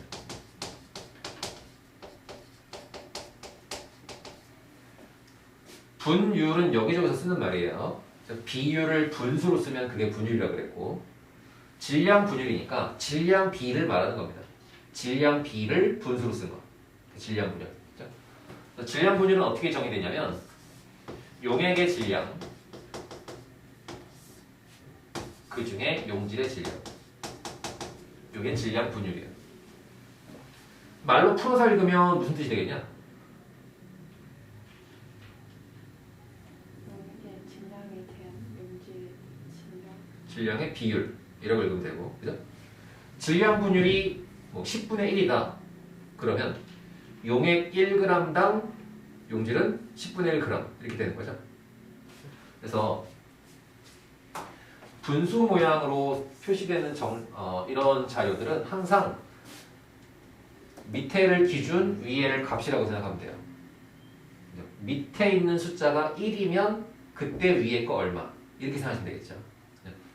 분율은 여기저기서 쓰는 말이에요. 비율을 분수로 쓰면 그게 분율이라고 그랬고, 질량 분율이니까 질량 비를 말하는 겁니다. 질량 비를 분수로 쓴 거. 질량 분열. 질량 분율은 어떻게 정의되냐면 용액의 질량, 그 중에 용질의 질량. 이게 질량 분율이에요. 말로 풀어서 읽으면 무슨 뜻이 되겠냐? 질량에 대한 용질의 질량. 질량의 비율이라고 읽으면 되고, 그죠? 질량 분율이 뭐 10분의 1이다. 그러면 용액 1g당 용질은 10분의 1g 이렇게 되는 거죠. 그래서 분수 모양으로 표시되는 이런 자료들은 항상 밑에를 기준, 위에를 값이라고 생각하면 돼요. 밑에 있는 숫자가 1이면 그때 위에 거 얼마 이렇게 생각하시면 되겠죠.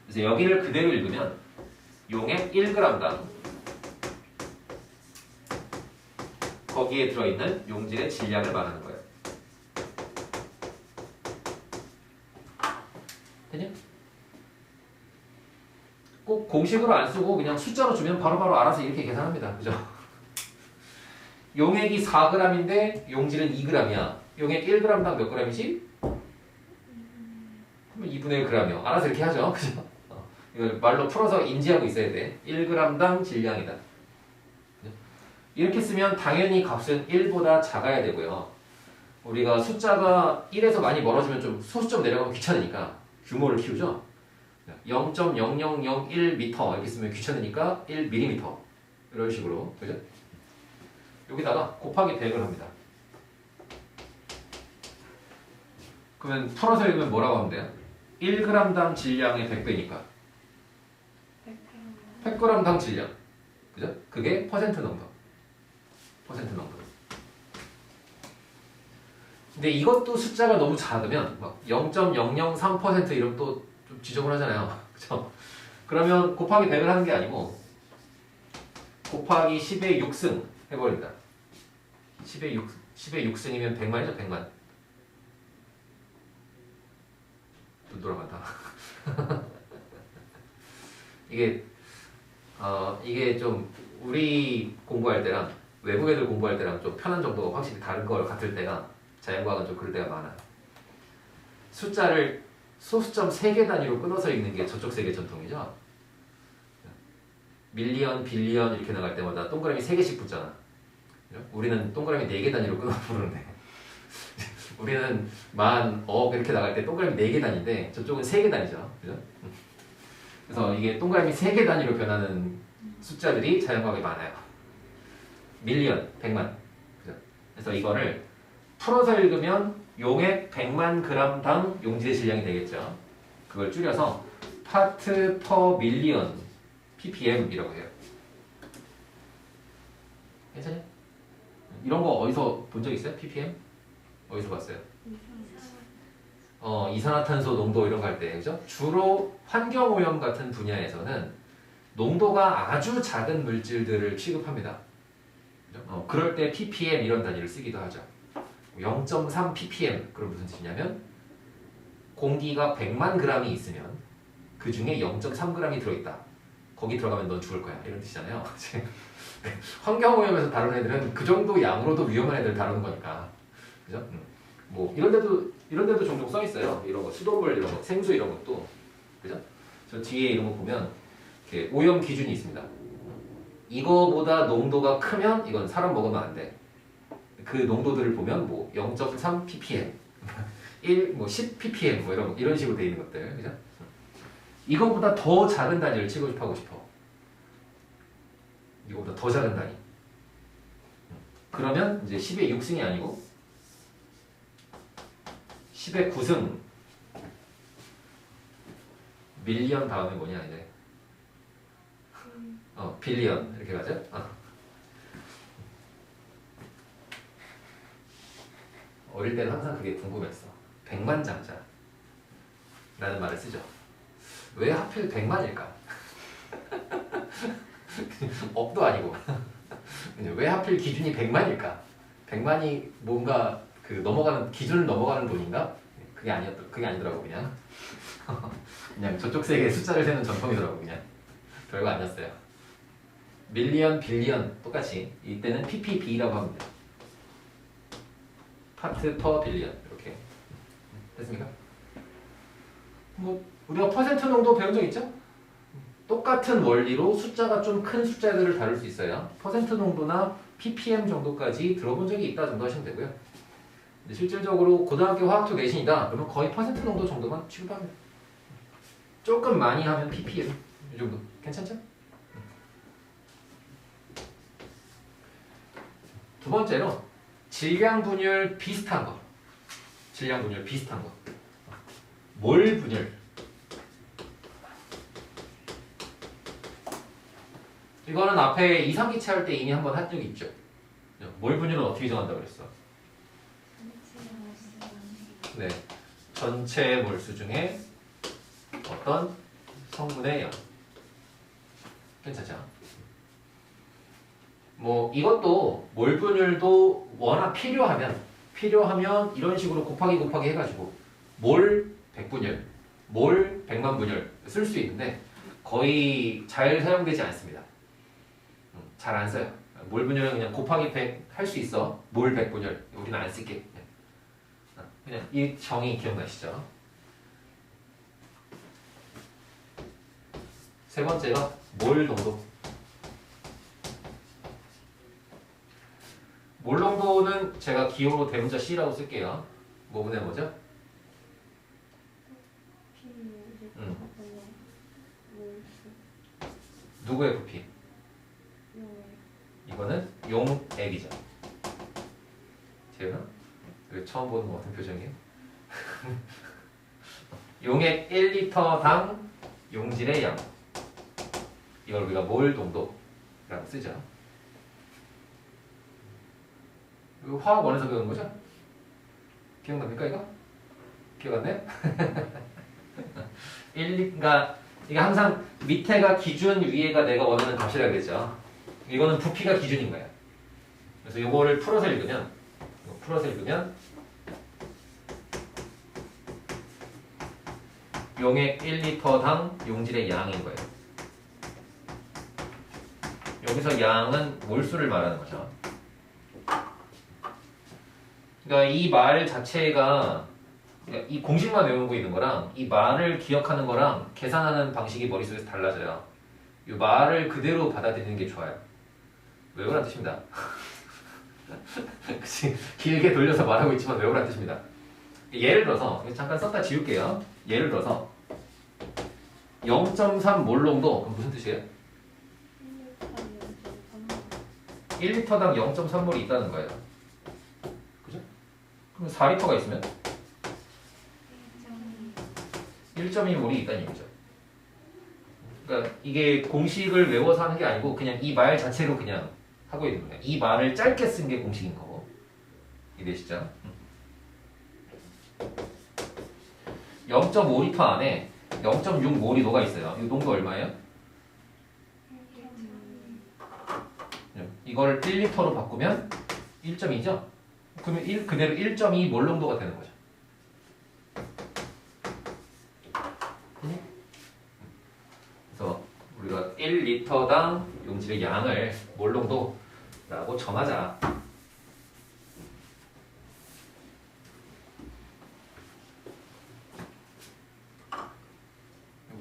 그래서 여기를 그대로 읽으면 용액 1g당 거기에 들어있는 용질의 질량을 말하는 거예요. 되냐? 꼭 공식으로 안 쓰고 그냥 숫자로 주면 바로바로 알아서 이렇게 계산합니다. 그죠? 용액이 4g인데 용질은 2g이야. 용액 1g당 몇 g이지? 그러면 2분의 1g이요. 알아서 이렇게 하죠. 그죠? 이걸 말로 풀어서 인지하고 있어야 돼. 1g당 질량이다. 이렇게 쓰면 당연히 값은 1보다 작아야 되고요. 우리가 숫자가 1에서 많이 멀어지면 좀 소수점 내려가면 귀찮으니까 규모를 키우죠. 0.0001m 이렇게 쓰면 귀찮으니까 1mm 이런 식으로. 그죠? 여기다가 곱하기 100을 합니다. 그러면 풀어서 읽으면 뭐라고 하면 돼요? 1g당 질량의 100배니까 100g당 질량. 그죠? 그게 퍼센트 넘버. 퍼센트 넘버. 근데 이것도 숫자가 너무 작으면 막 0.003% 이러면 또 좀 지저분하잖아요. 그죠? 그러면 곱하기 100을 하는 게 아니고 곱하기 10의 6승 해버립니다. 10의 6승이면 100만이죠, 100만. 또 돌아간다. 이게 좀 우리 공부할 때랑 외국 애들 공부할 때랑 좀 편한 정도가 확실히 다른 걸 같을 때가 자연과학은 좀 그럴 때가 많아요. 숫자를 소수점 3개 단위로 끊어서 읽는 게 저쪽 세계 전통이죠. 밀리언, 빌리언 이렇게 나갈 때마다 동그라미 3개씩 붙잖아. 우리는 동그라미 4개 단위로 끊어 부르는데 우리는 만, 억 이렇게 나갈 때 동그라미 4개 단위인데 저쪽은 3개 단위죠. 그죠? 그래서 이게 동그라미 3개 단위로 변하는 숫자들이 자연과학에 많아요. 밀리언, 100만. 그죠? 그래서 이거를 풀어서 읽으면 용액 100만 g당 용질의 질량이 되겠죠. 그걸 줄여서 파트 퍼 밀리언 ppm이라고 해요. 괜찮아요? 이런 거 어디서 본 적 있어요? ppm? 어디서 봤어요? 이산화탄소 농도 이런 거 할 때, 그죠? 주로 환경오염 같은 분야에서는 농도가 아주 작은 물질들을 취급합니다. 그죠? 그럴 때 ppm 이런 단위를 쓰기도 하죠. 0.3 ppm, 그럼 무슨 뜻이냐면 공기가 100만 g이 있으면 그 중에 0.3g이 들어있다. 거기 들어가면 넌 죽을 거야. 이런 뜻이잖아요. 환경오염에서 다루는 애들은 그 정도 양으로도 위험한 애들 다루는 거니까. 그죠? 뭐 이런 데도 종종 써 있어요. 이런 거 수돗물 이런 거, 생수 이런 것도. 그죠? 저 뒤에 이런 거 보면 이렇게 오염 기준이 있습니다. 이거보다 농도가 크면 이건 사람 먹으면 안 돼. 그 농도들을 보면 뭐 0.3 ppm, 10 ppm 뭐 이런 식으로 돼 있는 것들. 그죠? 이거보다 더 작은 단위를 취급하고 싶어. 이거보다 더 작은 단위. 그러면 이제 10의 6승이 아니고 10의 9승. 밀리언 다음에 뭐냐 이제 빌리언 이렇게 가죠. 어릴 때는 항상 그게 궁금했어. 백만장자 라는 말을 쓰죠. 왜 하필 100만일까? 억도 아니고 왜 하필 기준이 100만일까? 100만이 뭔가 그 넘어가는 기준을 넘어가는 돈인가? 그게 아니더라고. 그냥 저쪽 세계의 숫자를 세는 전통이더라고. 그냥 별거 아니었어요. 밀리언, 빌리언 똑같이 이때는 ppb라고 합니다. 파트 퍼 빌리언 이렇게 됐습니까? 뭐 우리가 퍼센트 농도 배운 적 있죠? 똑같은 원리로 숫자가 좀 큰 숫자들을 다룰 수 있어요. 퍼센트 농도나 ppm 정도까지 들어본 적이 있다 정도 하시면 되고요. 근데 실질적으로 고등학교 화학투 내신이다 그러면 거의 퍼센트 농도 정도만 취급합니다. 조금 많이 하면 ppm 이 정도 괜찮죠? 두 번째로 질량 분율 비슷한 거. 질량 분율 비슷한 거. 몰 분율. 이거는 앞에 이상기체 할 때 이미 한번 한 적이 있죠. 몰 분율은 어떻게 정한다고 그랬어? 네, 전체 몰수 중에 어떤 성분의 양. 괜찮죠? 뭐 이것도 몰 분율도 워낙 필요하면 이런 식으로 곱하기 해가지고 몰 100분율, 몰 100만 분율 쓸 수 있는데 거의 잘 사용되지 않습니다. 잘 안 써요. 몰 분열은 그냥 곱하기 100 할 수 있어. 몰 100 분열. 우리는 안 쓸게. 그냥 이 정의 기억나시죠? 세 번째가 몰 농도. 몰 농도는 제가 기호로 대문자 C라고 쓸게요. 뭐분의 뭐죠? P 누구의 부피? 이거는 용액이죠. 재현아? 이거 처음 보는 것 같은 표정이에요. 용액 1리터당 용질의 양. 이걸 우리가 몰 농도라고 쓰죠. 이거 화학원에서 배운 거죠? 기억납니까 이거? 기억 안 나요? 그러니까 이게 항상 밑에가 기준, 위에가 내가 원하는 값이라 그랬죠. 이거는 부피가 기준인 거예요. 그래서 이거를 풀어서 읽으면 용액 1리터당 용질의 양인 거예요. 여기서 양은 몰수를 말하는 거죠. 그러니까 이 말 자체가 그러니까 이 공식만 외우고 있는 거랑 이 말을 기억하는 거랑 계산하는 방식이 머릿속에서 달라져요. 이 말을 그대로 받아들이는 게 좋아요. 외우라는 뜻입니다. 그치? 길게 돌려서 말하고 있지만 외우라는 뜻입니다. 예를 들어서 잠깐 썼다 지울게요. 예를 들어서 0.3 몰 농도 그럼 무슨 뜻이에요? 1리터당 0.3몰이 있다는 거예요. 그죠? 그럼 4리터가 있으면 1.2몰이 있다는 얘기죠. 그러니까 이게 공식을 외워서 하는 게 아니고 그냥 이 말 자체로 그냥 하고 있는 거예요. 이 말을 짧게 쓴 게 공식인 거고. 이해되시죠? 0.5리터 안에 0.6몰이 녹아 있어요. 이 농도 얼마예요? 이걸 1리터로 바꾸면 1.2죠? 그러면 그대로 1.2몰 농도가 되는 거죠. 그래서 우리가 1리터당 용질의 양을 몰 농도라고 정하자.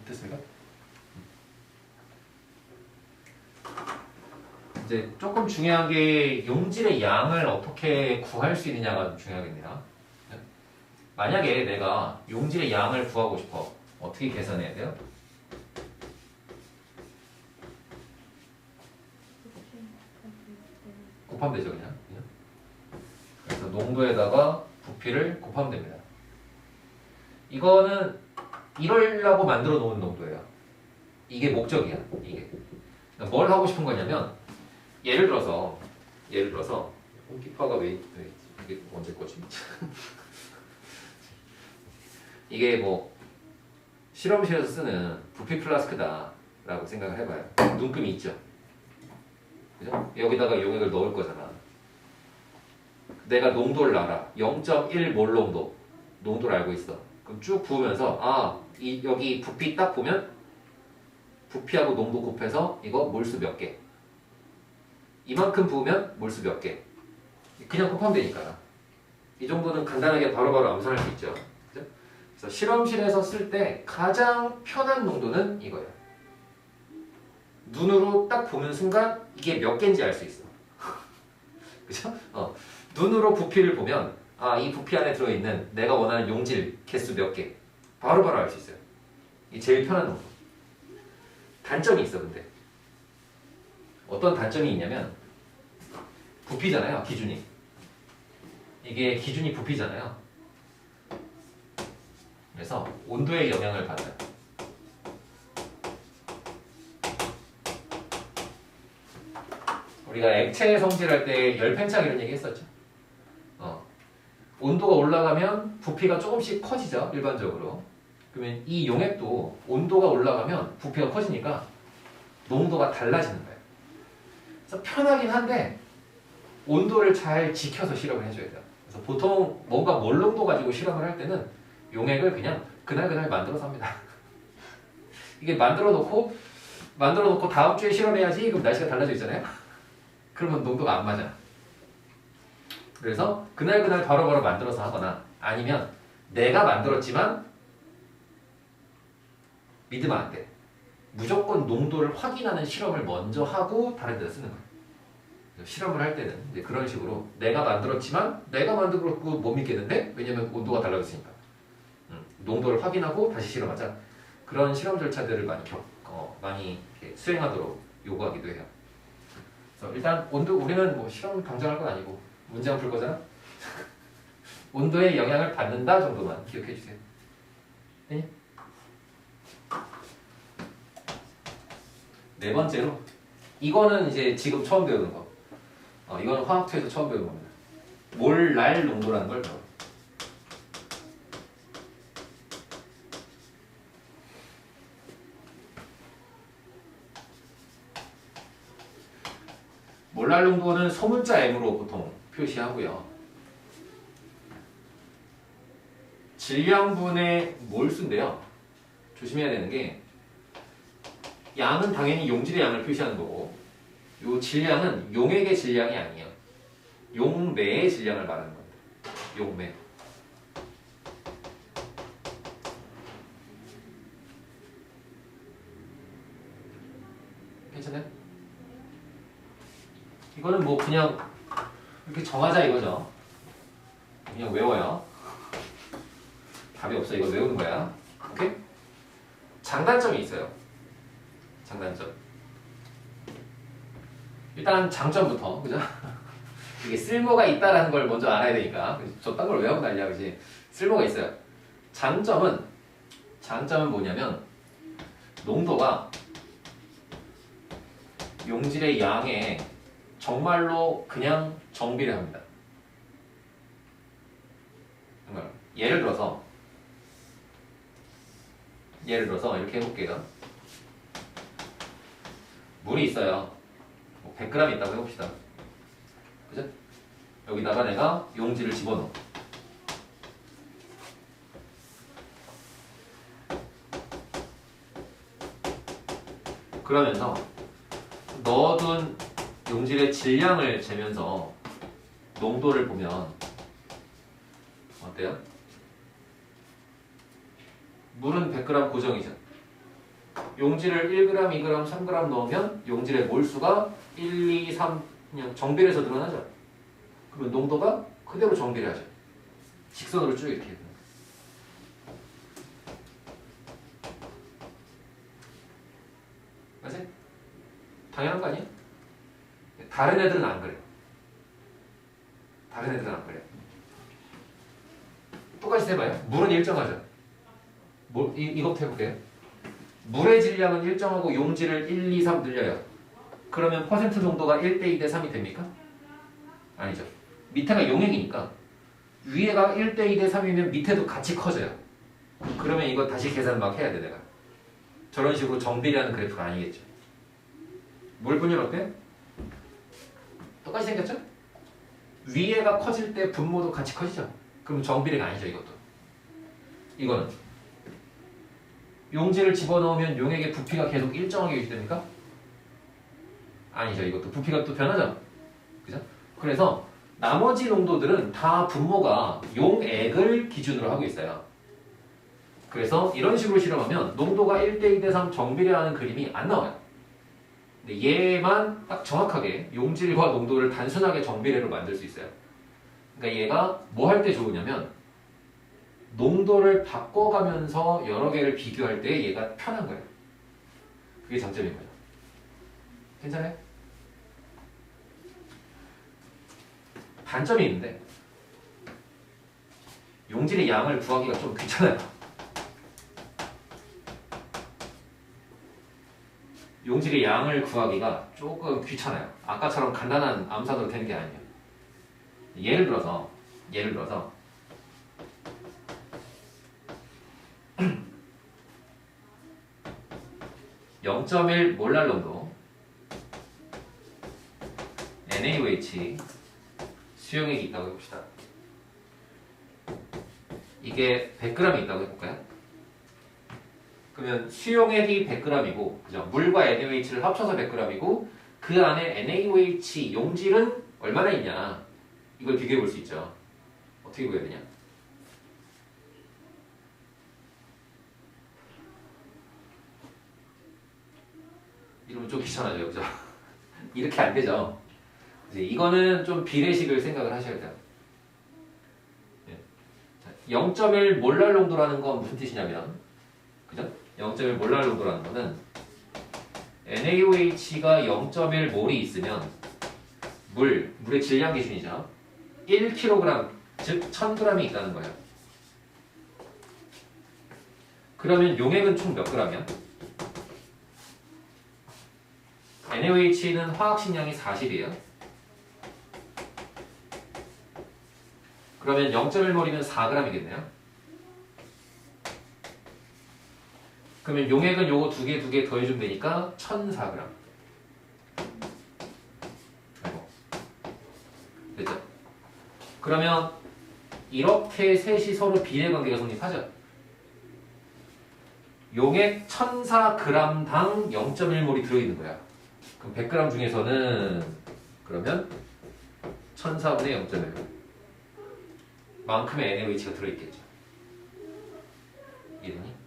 됐습니까? 이제 조금 중요한 게 용질의 양을 어떻게 구할 수 있느냐가 좀 중요하겠네요. 만약에 내가 용질의 양을 구하고 싶어. 어떻게 계산해야 돼요? 곱하면 되죠, 그냥. 그래서 농도에다가 부피를 곱하면 됩니다. 이거는 이러려고 만들어 놓은 농도예요. 이게 목적이야, 이게. 그러니까 뭘 하고 싶은 거냐면, 예를 들어서, 홈키파가 왜 이게 언제 거지? 이게 뭐, 실험실에서 쓰는 부피 플라스크다라고 생각을 해봐요. 눈금이 있죠? 그죠? 여기다가 용액을 넣을 거잖아. 내가 농도를 알아. 0.1몰 농도를 알고 있어. 그럼 쭉 부으면서 여기 부피 딱 보면 부피하고 농도 곱해서 이거 몰수 몇 개. 이만큼 부으면 몰수 몇 개. 그냥 곱하면 되니까. 이 정도는 간단하게 바로바로 암산할 수 있죠. 그죠? 그래서 실험실에서 쓸 때 가장 편한 농도는 이거예요. 눈으로 딱 보는 순간 이게 몇 개인지 알 수 있어. 그죠? 눈으로 부피를 보면 이 부피 안에 들어있는 내가 원하는 용질 개수 몇 개. 바로바로 알 수 있어요. 이게 제일 편한 농도. 단점이 있어, 근데. 어떤 단점이 있냐면 부피잖아요, 기준이. 이게 기준이 부피잖아요. 그래서 온도의 영향을 받아요. 우리가 액체 성질할 때 열팽창 이런 얘기 했었죠. 온도가 올라가면 부피가 조금씩 커지죠, 일반적으로. 그러면 이 용액도 온도가 올라가면 부피가 커지니까 농도가 달라지는 거예요. 그래서 편하긴 한데 온도를 잘 지켜서 실험을 해줘야 돼요. 그래서 보통 뭔가 몰농도 가지고 실험을 할 때는 용액을 그냥 그날 만들어서 합니다. 이게 만들어 놓고 다음 주에 실험해야지. 그럼 날씨가 달라져 있잖아요. 그러면 농도가 안 맞아. 그래서 그날 바로바로 만들어서 하거나 아니면 내가 만들었지만 믿으면 안 돼. 무조건 농도를 확인하는 실험을 먼저 하고 다른 데다 쓰는 거야. 실험을 할 때는 이제 그런 식으로 내가 만들었지만 내가 만들고 못 믿겠는데 왜냐면 온도가 달라졌으니까 농도를 확인하고 다시 실험하자. 그런 실험 절차들을 많이 이렇게 수행하도록 요구하기도 해요. 그래서 일단 온도 우리는 뭐 실험 강조할 건 아니고 문제만 풀 거잖아. 온도에 영향을 받는다 정도만 기억해 주세요. 네? 네 번째로 이거는 이제 지금 처음 배우는 거. 이거는 화학투에서 처음 배우는 겁니다. 몰랄 농도라는 걸 배워요. 몰랄 농도는 소문자 M으로 보통 표시하고요. 질량분의 몰수인데요. 조심해야 되는 게 양은 당연히 용질의 양을 표시하는 거고 요 질량은 용액의 질량이 아니에요. 용매의 질량을 말하는 겁니다. 용매. 괜찮아요? 이거는 뭐 그냥 이렇게 정하자 이거죠. 그냥 외워요. 답이 없어. 이거 외우는 거야. 오케이? 장단점이 있어요. 장단점. 일단 장점부터, 그죠? 이게 쓸모가 있다라는 걸 먼저 알아야 되니까. 저딴 걸 외우고 난리야, 그지? 쓸모가 있어요. 장점은 뭐냐면, 농도가 용질의 양에 정말로 그냥 정비를 합니다. 예를 들어서 이렇게 해볼게요. 물이 있어요. 100g 있다고 해봅시다. 그죠? 여기다가 내가 용지를 집어넣어. 그러면서 넣어둔 용질의 질량을 재면서 농도를 보면 어때요? 물은 100g 고정이죠. 용질을 1g, 2g, 3g 넣으면 용질의 몰수가 1, 2, 3 그냥 정비례해서 늘어나죠. 그러면 농도가 그대로 정비례하죠. 직선으로 쭉 이렇게. 맞아요? 당연한 거 아니에요? 다른 애들은 안 그래요. 다른 애들은 안 그래요. 똑같이 해봐요. 물은 일정하죠. 이것부터 해볼게요. 물의 질량은 일정하고 용질을 1, 2, 3 늘려요. 그러면 퍼센트 농도가 1대 2대 3이 됩니까? 아니죠. 밑에가 용액이니까 위에가 1대 2대 3이면 밑에도 같이 커져요. 그러면 이거 다시 계산 막 해야 돼 내가. 저런 식으로 정비례하는 그래프가 아니겠죠. 물 분율 어때? 똑같이 생겼죠? 위에가 커질 때 분모도 같이 커지죠. 그럼 정비례가 아니죠 이것도. 이거는 용질을 집어넣으면 용액의 부피가 계속 일정하게 유지됩니까? 아니죠. 이것도 부피가 또 변하죠. 그죠? 그래서 나머지 농도들은 다 분모가 용액을 기준으로 하고 있어요. 그래서 이런 식으로 실험하면 농도가 1대 2대 3 정비례하는 그림이 안 나와요. 근데 얘만 딱 정확하게 용질과 농도를 단순하게 정비례로 만들 수 있어요. 그러니까 얘가 뭐 할 때 좋으냐면 농도를 바꿔가면서 여러 개를 비교할 때 얘가 편한 거예요. 그게 장점인 거죠. 괜찮아요? 단점이 있는데 용질의 양을 구하기가 좀 귀찮아요. 용질의 양을 구하기가 조금 귀찮아요. 아까처럼 간단한 암산으로 되는 게 아니에요. 예를 들어서 0.1 몰랄 농도 NaOH 수용액이 있다고 해봅시다. 이게 100g이 있다고 해볼까요? 그러면 수용액이 100g이고, 그죠? 물과 NaOH를 합쳐서 100g이고, 그 안에 NaOH 용질은 얼마나 있냐? 이걸 비교해 볼 수 있죠. 어떻게 구해야 되냐? 이러면 좀 귀찮아져요, 그죠? 이렇게 안 되죠. 이제 이거는 좀 비례식을 생각을 하셔야 돼요. 0.1 몰랄 농도라는 건 무슨 뜻이냐면, 그죠? 0.1 몰랄 농도라는 거는 NaOH가 0.1 몰이 있으면 물의 질량 기준이죠. 1kg, 즉 1000g이 있다는 거예요. 그러면 용액은 총 몇 g이야? NaOH는 화학식량이 40이에요. 그러면 0.1몰이면 4g이겠네요. 그러면 용액은 요거 두 개 더해주면 되니까 1004g. 아이고. 됐죠? 그러면 이렇게 셋이 서로 비례관계가 성립하죠. 용액 1004g당 0.1몰이 들어있는 거야. 그럼 100g 중에서는 그러면 1004분의 0.1 만큼의 NaOH가 들어있겠죠. 이해되니?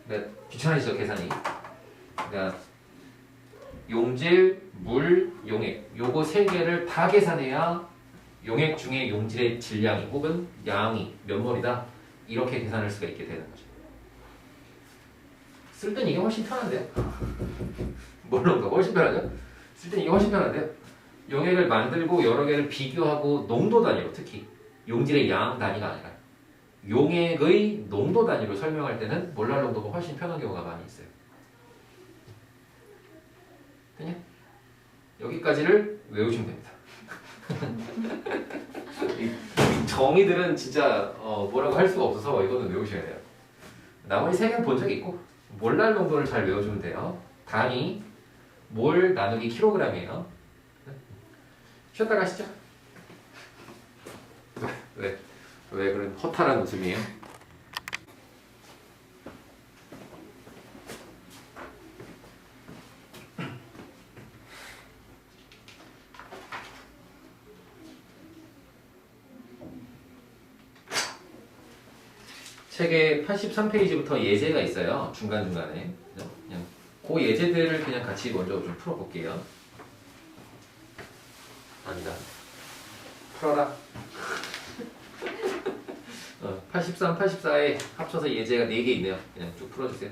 그러니까 귀찮아지죠, 계산이. 그러니까 용질, 물, 용액 요거 세 개를 다 계산해야 용액 중에 용질의 질량이 혹은 양이 몇 몰이다 이렇게 계산할 수가 있게 되는 거죠. 쓸 땐 이게 훨씬 편한데요. 물론가 훨씬 편하죠. 쓸 땐 이게 훨씬 편한데요. 용액을 만들고 여러 개를 비교하고 농도 단위로, 특히 용질의 양 단위가 아니라 용액의 농도 단위로 설명할 때는 몰랄 농도가 훨씬 편한 경우가 많이 있어요. 됐냐? 여기까지를 외우시면 됩니다. 이 정의들은 진짜 뭐라고 할 수가 없어서 이거는 외우셔야 돼요. 나머지 세 개는 본 적이 있고 몰랄 농도를 잘 외워주면 돼요. 단위 몰 나누기 킬로그램이에요. 쉬었다 가시죠. 왜 그런 허탈한 웃음이에요? 책의 83페이지부터 예제가 있어요. 중간중간에. 그냥 그 예제들을 그냥 같이 먼저 좀 풀어볼게요. 아니다. 풀어라. 83, 84에 합쳐서 예제가 4개 있네요. 그냥 쭉 풀어주세요.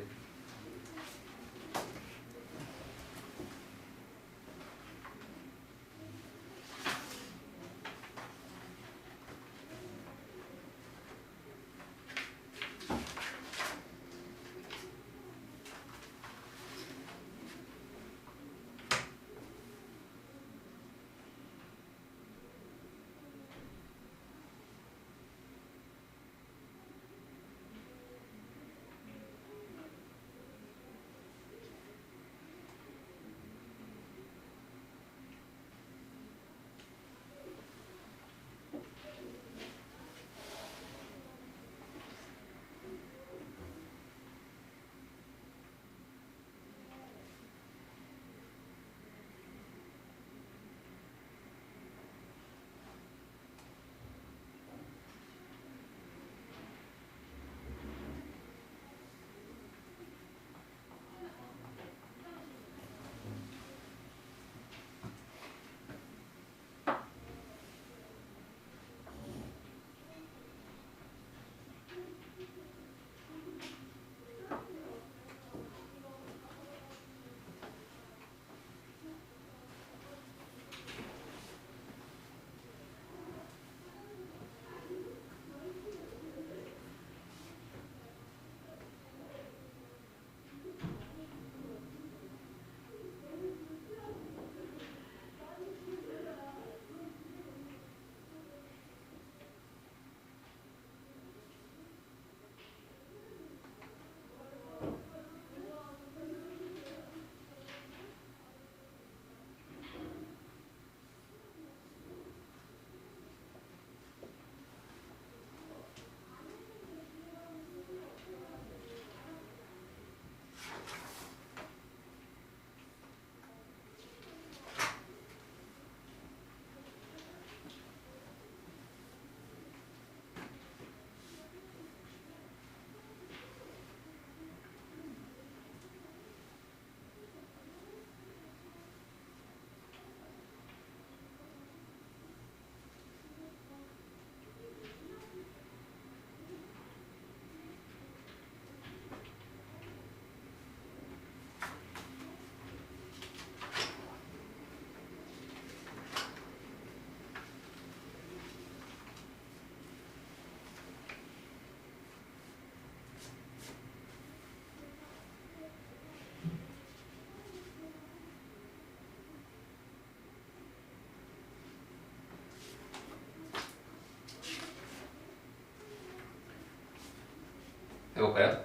해볼까요?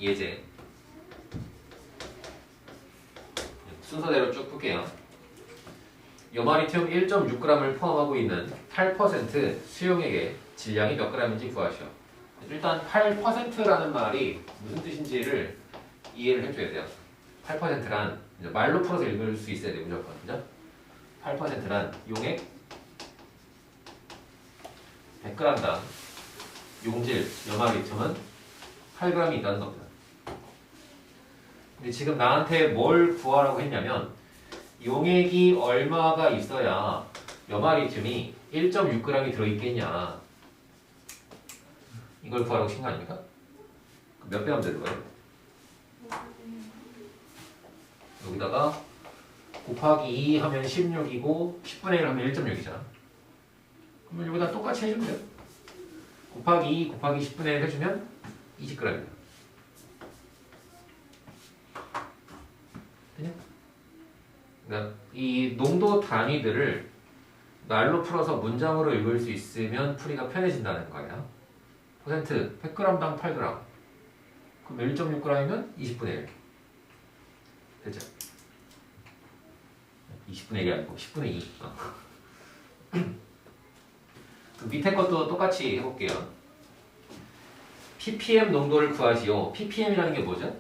예제 순서대로 쭉 풀게요. 요마리튬 1.6g을 포함하고 있는 8% 수용액의 질량이 몇 g인지 구하시오. 일단 8%라는 말이 무슨 뜻인지를 이해를 해줘야 돼요. 8%란 말로 풀어서 읽을 수 있어야 돼요. 무조건. 그죠? 8%란 용액 100g당 용질 요마리튬은 8g이 있다는 겁니다. 근데 지금 나한테 뭘 구하라고 했냐면 용액이 얼마가 있어야 요마리튬이 1.6g이 들어있겠냐 이걸 구하라고 신 거 아닙니까? 몇 배 하면 되는 거예요? 여기다가 곱하기 2 하면 16이고 10분의 1 하면 1.6이잖아. 그러면 여기다 똑같이 해주면 돼요. 곱하기 2 곱하기 10분의 1 해주면 20g입니다. 그러니까 이 농도 단위들을 말로 풀어서 문장으로 읽을 수 있으면 풀이가 편해진다는 거예요. 퍼센트 100g당 8g. 그럼 1.6g이면 20분의 1. 됐죠? 20분의 1이 아니고 10분의 2. 그 밑에 것도 똑같이 해볼게요. ppm 농도를 구하시오. ppm이라는 게 뭐죠?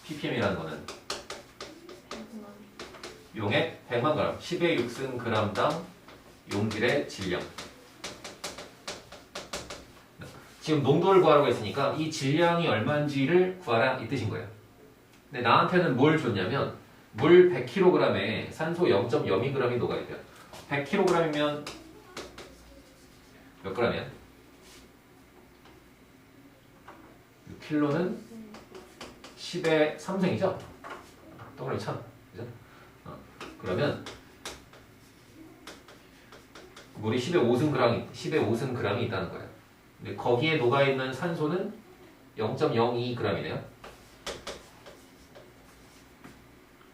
ppm이라는 거는 용액 100만 g, 10의 6승 g당 용질의 질량. 지금 농도를 구하라고 했으니까 이 질량이 얼마인지를 구하라 이 뜻인 거예요. 근데 나한테는 뭘 줬냐면 물 100kg에 산소 0.02g이 녹아있대요. 100kg이면 몇 g이야? 6kg는 10의 3승이죠? 동그라미 참. 그죠? 그러면 물이 10의 5승 g이 있다는 거예요. 근데 거기에 녹아있는 산소는 0.02g이네요.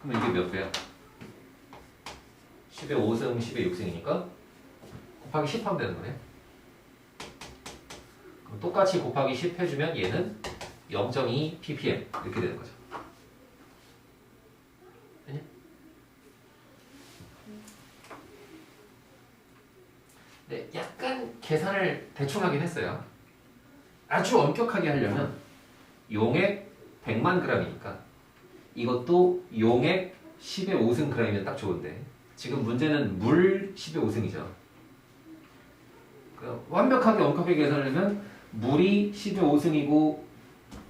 그럼 이게 몇 배야? 10의 5승, 10의 6승이니까 곱하기 10 하면 되는 거네. 그럼 똑같이 곱하기 10 해주면 얘는 0.2 ppm 이렇게 되는 거죠. 됐냐? 네, 약간 계산을 대충 하긴 했어요. 아주 엄격하게 하려면 용액 100만 g이니까 이것도 용액 10의 5승 g이면 딱 좋은데 지금 문제는 물 10의 5승이죠. 완벽하게 엄격하게 계산하려면 물이 10의 5승이고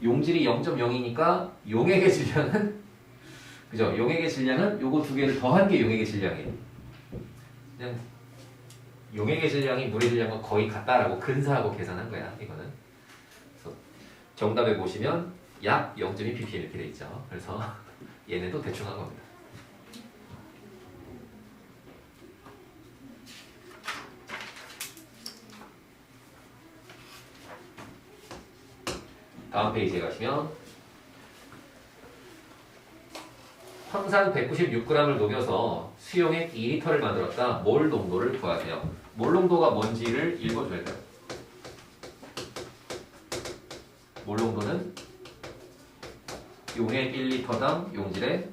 용질이 0.0이니까 용액의 질량은 그죠? 용액의 질량은 요거 두 개를 더한 게 용액의 질량이에요. 그냥 용액의 질량이 물의 질량과 거의 같다라고 근사하고 계산한 거야. 이거는. 그래서 정답에 보시면 약 0.2 ppm 이렇게 돼 있죠. 그래서 얘네도 대충 한 겁니다. 다음 페이지에 가시면 황산 196g을 녹여서 수용액 2리터를 만들었다. 몰 농도를 구하세요. 몰 농도가 뭔지를 읽어줘야 돼요. 몰 농도는 용액 1리터당 용질의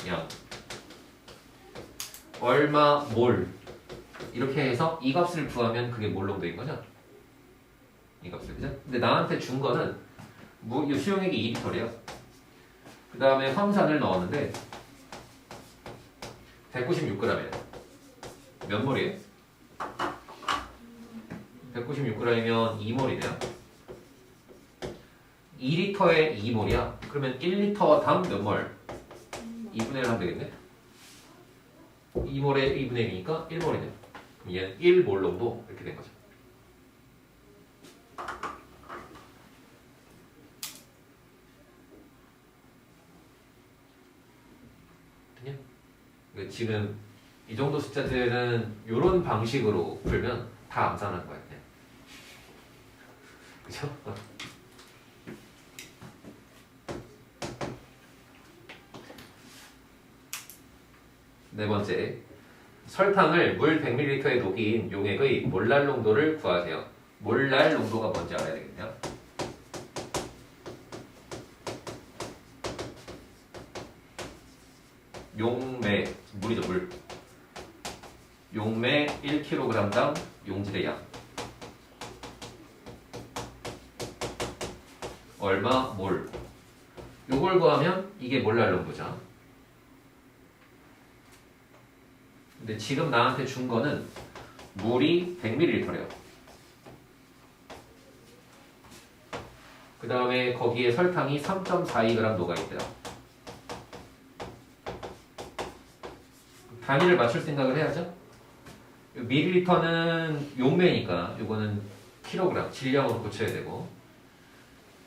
양 얼마 몰 이렇게 해서 이 값을 구하면 그게 몰 농도인 거죠? 이 값을 그죠? 근데 나한테 준 거는 수용액이 2리터래요. 그 다음에 황산을 넣었는데 196g이에요. 몇 몰이에요? 196g이면 2몰이네요. 2리터에 2몰이야. 그러면 1리터당 몇 몰? 2분의 1 하면 되겠네. 2몰에 2분의 1이니까 1몰이네요. 그럼 얘는 1몰 농도 이렇게 된 거죠. 지금 이 정도 숫자들은 이런 방식으로 풀면 다 암산하는 거예요. 그죠? 네 번째, 설탕을 물 100ml에 녹인 용액의 몰랄 농도를 구하세요. 몰랄 농도가 뭔지 알아야 되겠네요. 용매, 물이죠, 물. 용매 1kg당 용질의 양. 얼마? 몰. 요걸 구하면 이게 몰랄 농도죠. 근데 지금 나한테 준 거는 물이 100ml래요. 그 다음에 거기에 설탕이 3.42g 녹아있대요. 단위를 맞출 생각을 해야죠. 밀리리터는 용매니까 요거는 킬로그램, 질량으로 고쳐야 되고,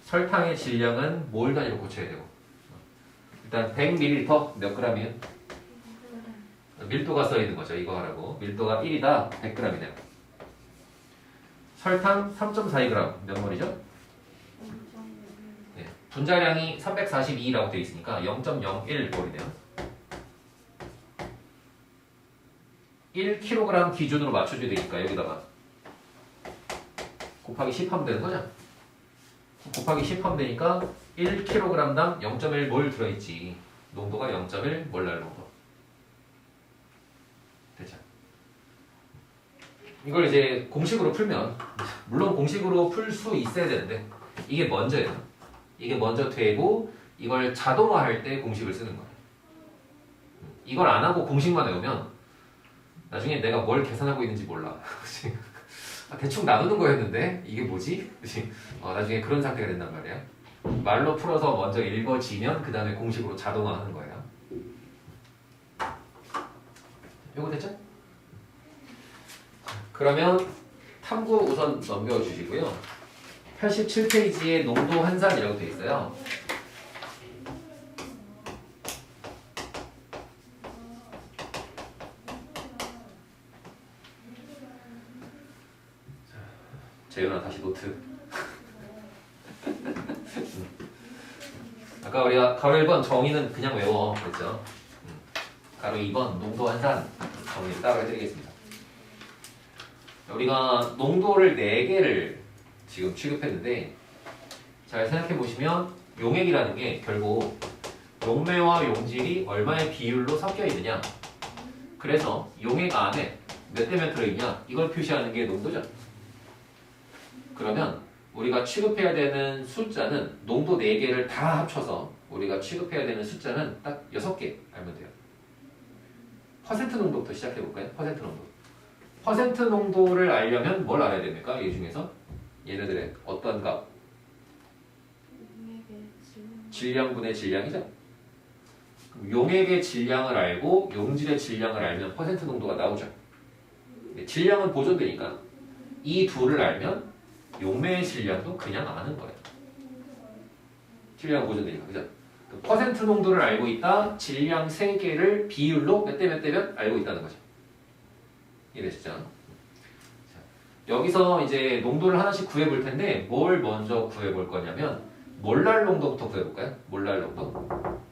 설탕의 질량은 몰 단위로 고쳐야 되고. 일단 100ml 몇 g이에요? 밀도가 써있는 거죠. 이거 하라고. 밀도가 1이다. 100g이네요. 설탕 3.42g 몇 몰이죠? 네. 분자량이 342라고 되어 있으니까 0.01몰이네요. 1kg 기준으로 맞춰줘야 되니까 여기다가 곱하기 10 하면 되는 거죠? 곱하기 10 하면 되니까 1kg당 0.1몰 들어있지. 농도가 0.1몰랄 농도. 됐죠? 이걸 이제 공식으로 풀면, 물론 공식으로 풀 수 있어야 되는데 이게 먼저예요. 이게 먼저 되고 이걸 자동화할 때 공식을 쓰는 거예요. 이걸 안 하고 공식만 외우면 나중에 내가 뭘 계산하고 있는지 몰라. 대충 나누는 거였는데 이게 뭐지? 나중에 그런 상태가 된단 말이야. 말로 풀어서 먼저 읽어지면 그 다음에 공식으로 자동화하는 거예요. 요거 됐죠? 그러면 탐구 우선 넘겨주시고요. 87페이지에 농도 환산이라고 되어 있어요. 재현아 다시 노트. 아까 우리가 가로 1번 정의는 그냥 외워 그랬죠. 가로 2번 농도 환산 정의를 따로 해드리겠습니다. 우리가 농도를 4개를 지금 취급했는데 잘 생각해 보시면 용액이라는 게 결국 용매와 용질이 얼마의 비율로 섞여 있느냐. 그래서 용액 안에 몇 대 몇 들어있냐 이걸 표시하는 게 농도죠. 그러면 우리가 취급해야 되는 숫자는 농도 4개를 다 합쳐서 우리가 취급해야 되는 숫자는 딱 6개 알면 돼요. 퍼센트 농도부터 시작해 볼까요? 퍼센트 농도. 퍼센트 농도를 알려면 뭘 알아야 됩니까? 이 중에서 얘네들의 어떤 값? 질량분의 질량이죠. 용액의 질량을 알고 용질의 질량을 알면 퍼센트 농도가 나오죠. 질량은 보존되니까 이 둘을 알면 용매의 질량도 그냥 아는 거예요. 질량은 보존되니까. 그죠? 그 퍼센트 농도를 알고 있다. 질량 3개를 비율로 몇 대 몇 대 몇 알고 있다는 거죠. 이해되시죠? 여기서 이제 농도를 하나씩 구해 볼 텐데 뭘 먼저 구해 볼 거냐면 몰랄 농도부터 구해 볼까요? 몰랄 농도.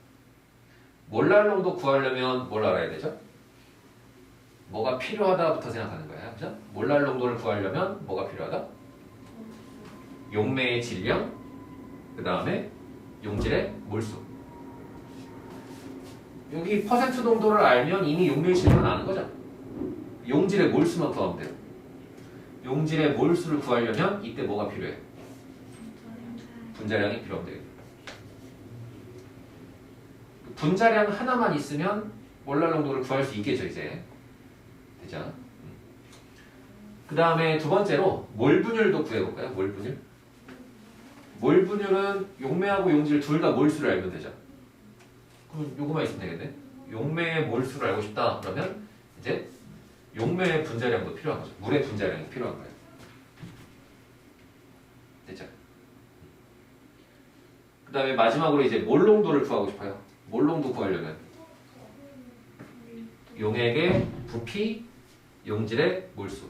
몰랄 농도 구하려면 뭘 알아야 되죠? 뭐가 필요하다부터 생각하는 거예요. 그죠? 몰랄 농도를 구하려면 뭐가 필요하다? 용매의 질량, 그 다음에 용질의 몰수. 여기 퍼센트 농도를 알면 이미 용매의 질량은 아는 거죠. 용질의 몰수만 구하면 돼요. 용질의 몰수를 구하려면 이때 뭐가 필요해? 분자량이 필요하면 돼요. 분자량 하나만 있으면 몰랄 농도를 구할 수 있겠죠, 이제. 되죠? 그 다음에 두 번째로 몰 분율도 구해볼까요? 몰 분율. 몰 분율은 용매하고 용질 둘 다 몰수를 알면 되죠. 그럼 요거만 있으면 되겠네. 용매의 몰수를 알고 싶다. 그러면 이제 용매의 분자량도 필요한 거죠. 물의 분자량이 필요한 거예요. 됐죠? 그 다음에 마지막으로 이제 몰 농도를 구하고 싶어요. 몰 농도 구하려면 용액의 부피, 용질의 몰수.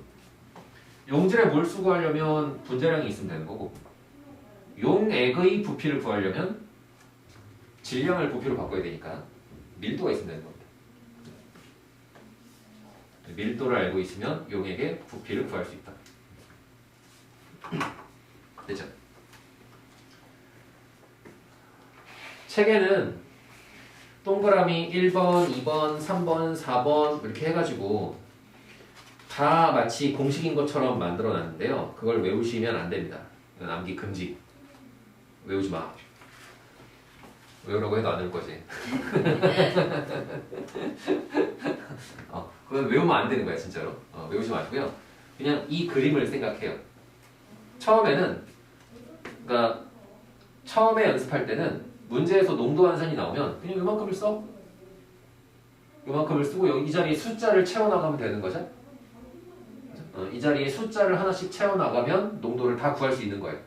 용질의 몰수 구하려면 분자량이 있으면 되는 거고 용액의 부피를 구하려면 질량을 부피로 바꿔야 되니까 밀도가 있으면 되는 겁니다. 밀도를 알고 있으면 용액의 부피를 구할 수 있다. 됐죠? 책에는 동그라미 1번, 2번, 3번, 4번 이렇게 해가지고 다 마치 공식인 것처럼 만들어 놨는데요. 그걸 외우시면 안 됩니다. 이건 암기 금지. 외우지 마. 외우라고 해도 안 외울 거지. 그건 외우면 안 되는 거야, 진짜로. 외우지 마시고요. 그냥 이 그림을 생각해요. 그러니까 처음에 연습할 때는 문제에서 농도 환산이 나오면 그냥 이만큼을 써. 이만큼을 쓰고 여기 이 자리에 숫자를 채워나가면 되는 거죠. 이 자리에 숫자를 하나씩 채워나가면 농도를 다 구할 수 있는 거예요.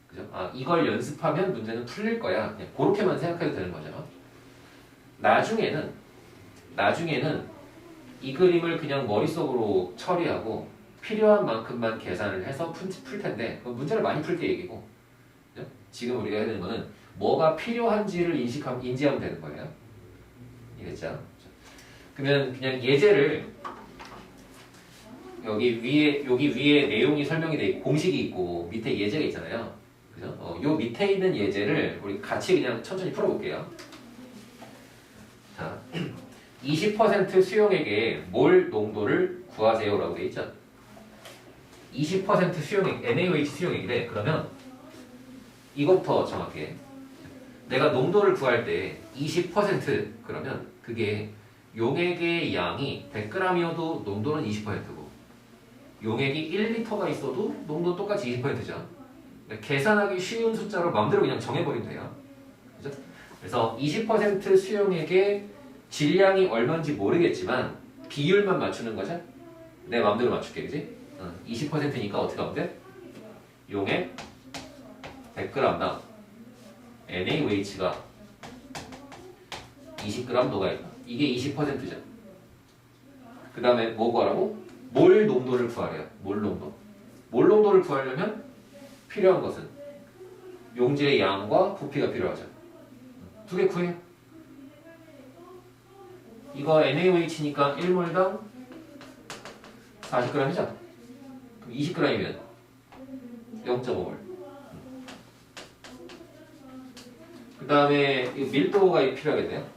그죠? 이걸 연습하면 문제는 풀릴 거야. 그냥 그렇게만 생각해도 되는 거죠. 나중에는 이 그림을 그냥 머릿속으로 처리하고 필요한 만큼만 계산을 해서 풀 텐데 그건 문제를 많이 풀 때 얘기고, 그죠? 지금 우리가 해야 되는 거는 뭐가 필요한지를 인지하면 되는 거예요. 이해됐죠? 그러면 그냥 예제를 여기 위에 내용이 설명이 돼 있고 공식이 있고 밑에 예제가 있잖아요. 그죠? 요 밑에 있는 예제를 우리 같이 그냥 천천히 풀어볼게요. 자, 20% 수용액의 몰 농도를 구하세요라고 돼 있죠. 20% 수용액, NaOH 수용액이래. 그러면 이것부터 정확해. 내가 농도를 구할 때 20% 그러면 그게 용액의 양이 100g이어도 농도는 20%고 용액이 1L가 있어도 농도는 똑같이 20%죠. 계산하기 쉬운 숫자로 마음대로 그냥 정해버리면 돼요. 그죠? 그래서 20% 수용액의 질량이 얼마인지 모르겠지만 비율만 맞추는 거죠. 내 마음대로 맞출게, 그지? 20%니까 어떻게 하면 돼? 용액 100g당 NaOH가 20g 녹아 있다. 이게 20%죠. 그 다음에 뭐 구하라고? 몰 농도를 구하래요. 몰 농도. 몰 농도를 구하려면 필요한 것은 용질의 양과 부피가 필요하죠. 두 개 구해요. 이거 NaOH니까 1몰당 40g이죠? 그럼 20g이면 0.5몰. 그 다음에 밀도가 필요하겠네요.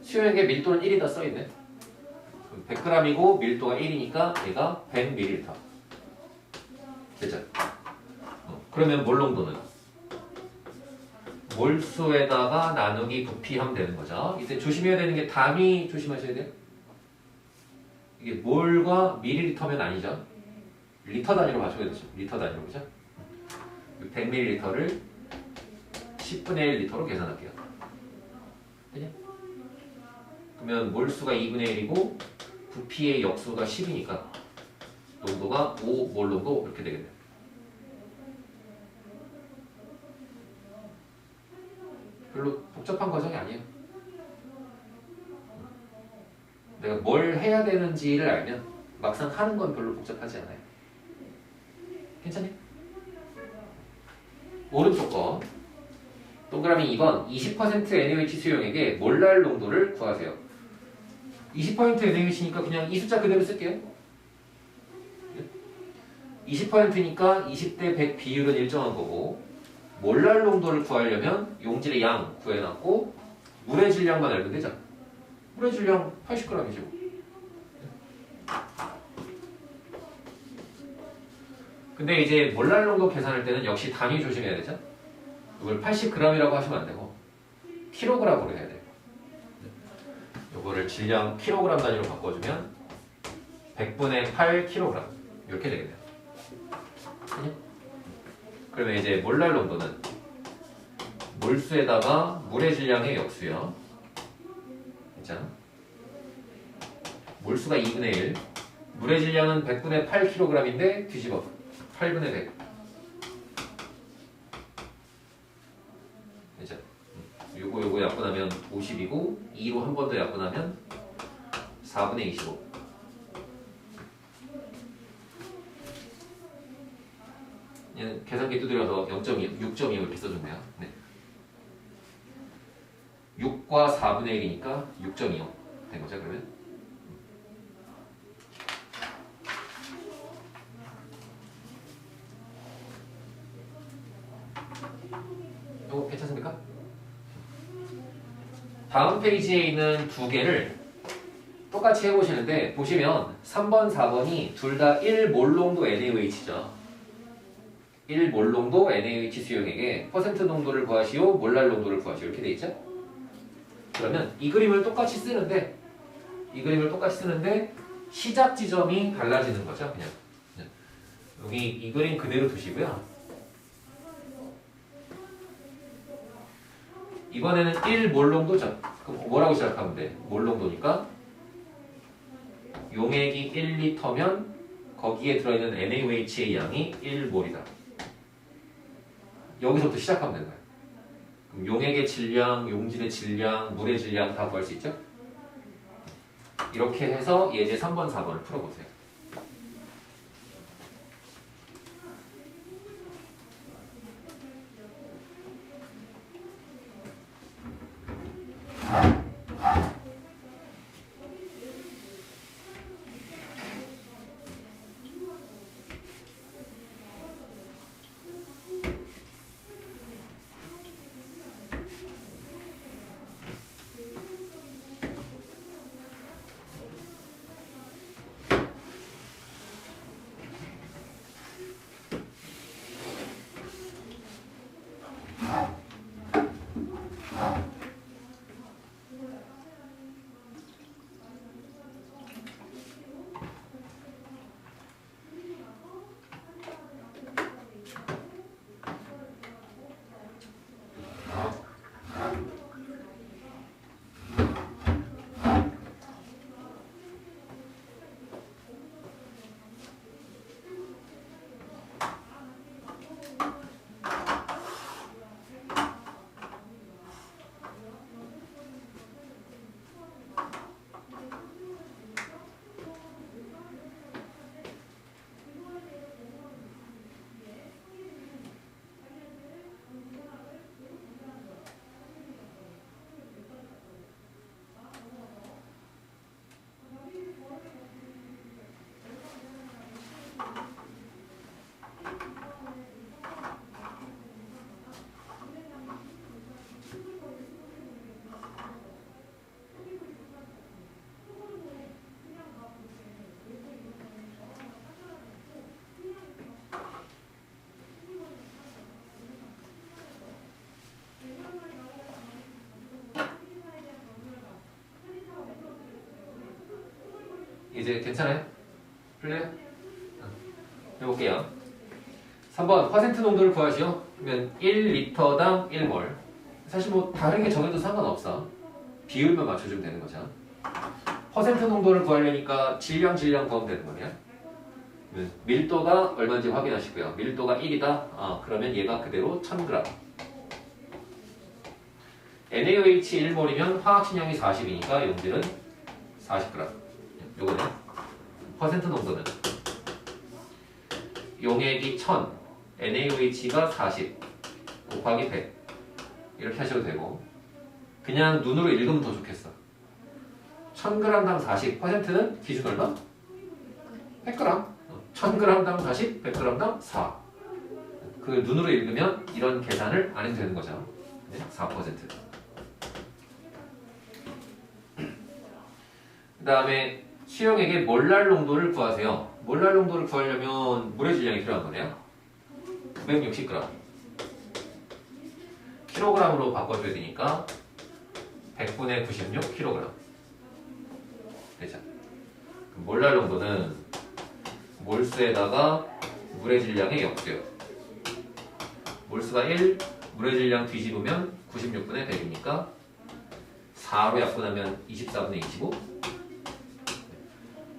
수용액의 밀도는 1이다 써있네. 100g이고 밀도가 1이니까 얘가 100ml. 됐죠? 그러면 몰 농도는 몰수에다가 나누기 부피 하면 되는 거죠. 이때 조심해야 되는 게 단위 조심하셔야 돼요. 이게 몰과 밀리리터면 아니죠. 리터 단위로 봐줘야 되죠. 리터 단위로, 그죠? 100ml를 10분의 1 리터로 계산할게요. 되냐? 그러면 몰수가 2분의 1이고 부피의 역수가 10이니까 농도가 5몰 농도 이렇게 되겠네요. 별로 복잡한 과정이 아니에요. 내가 뭘 해야 되는지를 알면 막상 하는 건 별로 복잡하지 않아요. 괜찮니? 오른쪽 거 동그라미 2번 20% NaOH 수용액의 몰랄 농도를 구하세요. 20% NaOH니까 그냥 이 숫자 그대로 쓸게요. 20%니까 20대 100 비율은 일정한 거고 몰랄 농도를 구하려면 용질의 양 구해놨고 물의 질량만 알면 되죠. 물의 질량 80g이죠. 근데 이제 몰랄 농도 계산할 때는 역시 단위 조심해야 되죠. 이걸 80g이라고 하시면 안 되고 kg으로 해야 돼요. 이거를 질량 kg 단위로 바꿔주면 100분의 8kg 이렇게 되겠네요. 그러면 이제 몰랄 농도는 몰수에다가 물의 질량의 역수요. 있잖아. 몰수가 2분의 1, 물의 질량은 100분의 8kg인데 뒤집어 8분의 100. 그죠? 요거 약분하면 50이고 2로 한 번 더 약분하면 4분의 25. 얘는 계산기 두드려서 0.2, 6.25 이렇게 써줬네요. 네. 6과 4분의 1이니까 6.25 된 거죠, 그러면? 이거 괜찮습니까? 다음 페이지에 있는 두 개를 똑같이 해보시는데 보시면 3번, 4번이 둘 다 1몰농도 NaOH죠. 1몰농도 NaOH 수용액에 퍼센트 농도를 구하시오, 몰랄 농도를 구하시오 이렇게 돼 있죠? 그러면 이 그림을 똑같이 쓰는데 시작 지점이 달라지는 거죠. 그냥 여기 이 그림 그대로 두시고요. 이번에는 1몰농도죠. 그럼 뭐라고 시작하면 돼? 몰농도니까 용액이 1리터면 거기에 들어있는 NaOH의 양이 1몰이다. 여기서부터 시작하면 되는 거예요. 그럼 용액의 질량, 용질의 질량, 물의 질량 다 구할 수 있죠? 이렇게 해서 예제 3번, 4번을 풀어보세요. 이제 괜찮아요? 풀려요? 해볼게요. 3번 퍼센트 농도를 구하시오. 그러면 1리터당 1몰. 사실 뭐 다르게 정해도 상관없어. 비율만 맞춰주면 되는 거죠. 퍼센트 농도를 구하려니까 질량 구하면 되는 거네요. 밀도가 얼마인지 확인하시고요. 밀도가 1이다. 그러면 얘가 그대로 1000g. NaOH 1몰이면 화학식량이 40이니까 용질은 40g. 요거네. 퍼센트 농도는 용액이 1000, NaOH가 40 곱하기 100 이렇게 하셔도 되고 그냥 눈으로 읽으면 더 좋겠어. 1000g당 40, 퍼센트는 기준 얼마? 100g. 1000g당 40, 100g당 4. 그 눈으로 읽으면 이런 계산을 안 해도 되는 거죠. 4%. 그 다음에 수용액의 몰랄 농도를 구하세요. 몰랄 농도를 구하려면 물의 질량이 필요한 거네요. 960g. kg으로 바꿔줘야 되니까 100분의 96kg. 되죠? 몰랄 농도는 몰수에다가 물의 질량의 역수요. 몰수가 1, 물의 질량 뒤집으면 96분의 100이니까 4로 약분하면 24분의 25.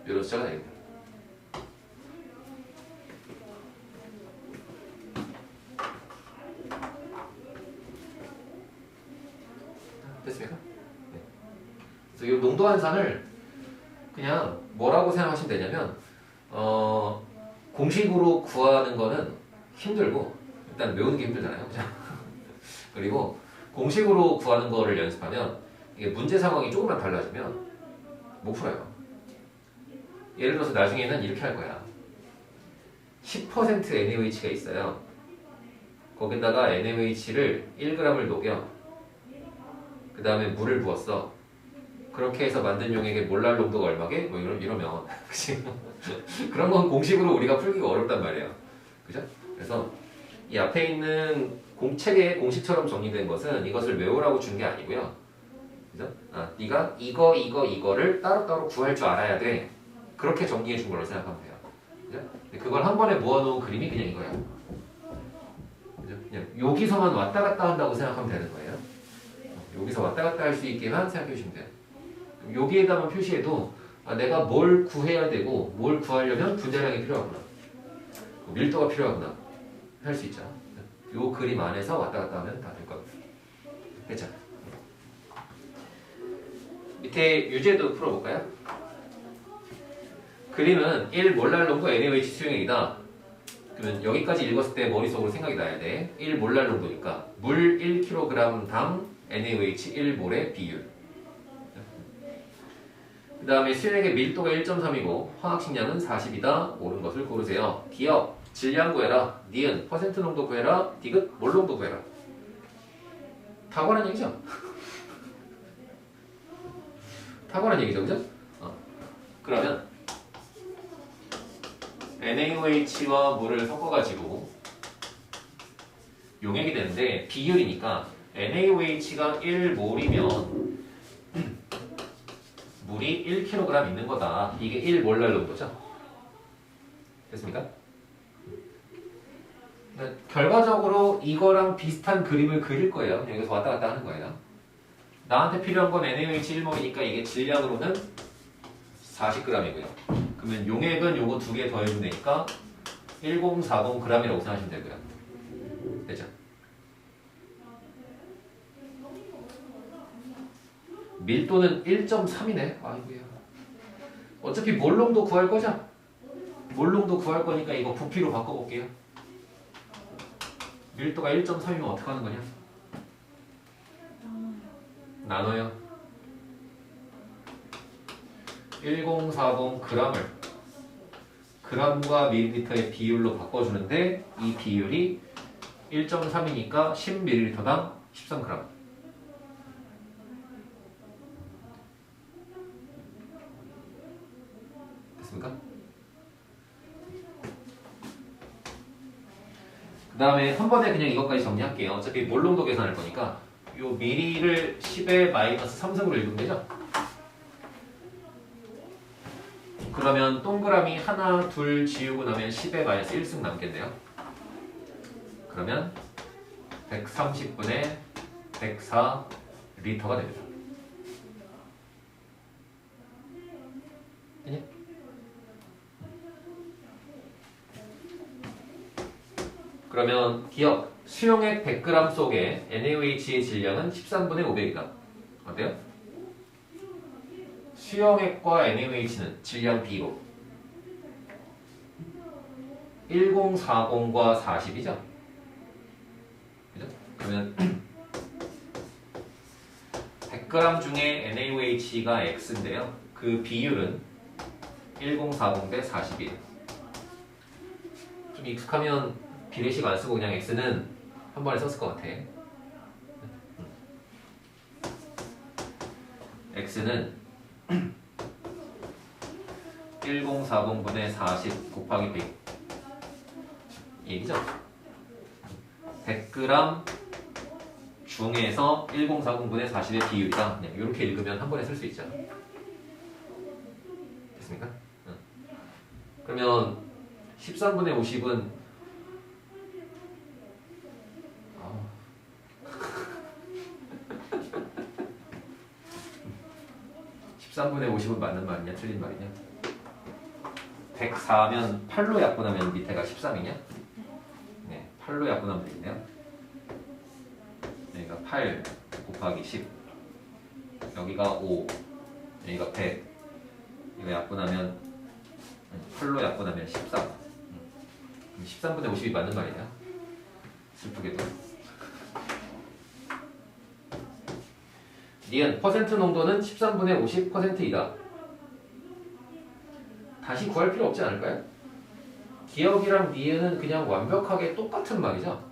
이런 숫자가 되겠다. 됐습니까? 네. 그래서 이 농도 환산을 그냥 뭐라고 생각하시면 되냐면 공식으로 구하는 거는 힘들고 일단 외우는 게 힘들잖아요. 그죠? 그리고 공식으로 구하는 거를 연습하면 이게 문제 상황이 조금만 달라지면 못 풀어요. 예를 들어서 나중에는 이렇게 할 거야. 10% NaOH가 있어요. 거기다가 NaOH를 1g을 녹여. 그 다음에 물을 부었어. 그렇게 해서 만든 용액의 몰랄 농도가 얼마게? 뭐 이러면 그치? 그런 건 공식으로 우리가 풀기가 어렵단 말이에요. 그죠? 그래서 이 앞에 있는 책의 공식처럼 정리된 것은 이것을 외우라고 준 게 아니고요. 그죠? 네가 이거를 따로따로 구할 줄 알아야 돼. 그렇게 정리해 준 걸로 생각하면 돼요. 그죠? 그걸 한 번에 모아놓은 그림이 그냥 이거야. 그죠? 그냥 여기서만 왔다 갔다 한다고 생각하면 되는 거예요. 여기서 왔다 갔다 할 수 있게만 생각해 주시면 돼요. 여기에다만 표시해도 내가 뭘 구해야 되고 뭘 구하려면 분자량이 필요하구나. 밀도가 필요하구나. 할 수 있죠. 요 그림 안에서 왔다 갔다 하면 다 될 겁니다. 됐죠? 밑에 유제도 풀어볼까요? 그림은 1몰랄 농도 NaOH 수용액이다. 그러면 여기까지 읽었을 때 머릿속으로 생각이 나야 돼. 1몰랄 농도니까 물 1kg당 NaOH 1몰의 비율. 그 다음에 수용액의 밀도가 1.3이고 화학식량은 40이다. 옳은 것을 고르세요. 기억, 질량 구해라. 니은, 퍼센트 농도 구해라. 디귿, 몰 농도 구해라. 다 관한 얘기죠? 다 관한 얘기죠, 그죠? 그러면 NaOH와 물을 섞어가지고 용액이 되는데 비율이니까 NaOH가 1몰이면 물이 1kg 있는 거다. 이게 1몰랄 농도죠. 됐습니까? 결과적으로 이거랑 비슷한 그림을 그릴 거예요. 여기서 왔다 갔다 하는 거예요. 나한테 필요한 건 NaOH 1몰이니까 이게 질량으로는 40g이고요. 그러면 용액은 요거 두 개 더해주면 되니까 1040g이라고 생각하시면 되고요. 됐죠? 밀도는 1.3이네. 아이고야. 어차피 몰농도 구할 거죠? 몰농도 구할 거니까 이거 부피로 바꿔볼게요. 밀도가 1.3이면 어떻게 하는 거냐? 나눠요. 1040g을 g과 밀리터의 비율로 바꿔주는데 이 비율이 1.3이니까 10ml당 13g. 그 다음에 한 번에 그냥 이것까지 정리할게요. 어차피 몰농도 계산할 거니까 요 미리를 10의 마이너스 3승으로 읽으면 되죠? 그러면 동그라미 하나, 둘 지우고 나면 10의 마이너스 1승 남겠네요. 그러면 130분의 104 리터가 됩니다. 그러면 기억, 수용액 100g 속에 NaOH의 질량은 13분의 500이다. 어때요? 수용액과 NaOH는 질량 비로 1040과 40이죠? 그죠? 그러면 100g 중에 NaOH가 X인데요. 그 비율은 1040 대 40이에요. 좀 익숙하면 비례식 안 쓰고 그냥 X는 한 번에 썼을 것 같아. X는 1040분의 40 곱하기 100 얘기죠. 100g 중에서 1040분의 40의 비율이다. 그냥 이렇게 읽으면 한 번에 쓸 수 있죠. 됐습니까? 그러면 13분의 50은 13분의 50은 맞는 말이냐 틀린 말이냐? 104면 8로 약분하면 밑에가 13이냐? 네, 8로 약분하면 되겠네요. 여기가 8 곱하기 10 여기가 5 여기가 100 이거 약분하면 8로 약분하면 13 13분의 50이 맞는 말이냐? 슬프게도 니은 퍼센트 농도는 13분의 50%이다. 다시 구할 필요 없지 않을까요? 기억이랑 니은은 그냥 완벽하게 똑같은 말이죠.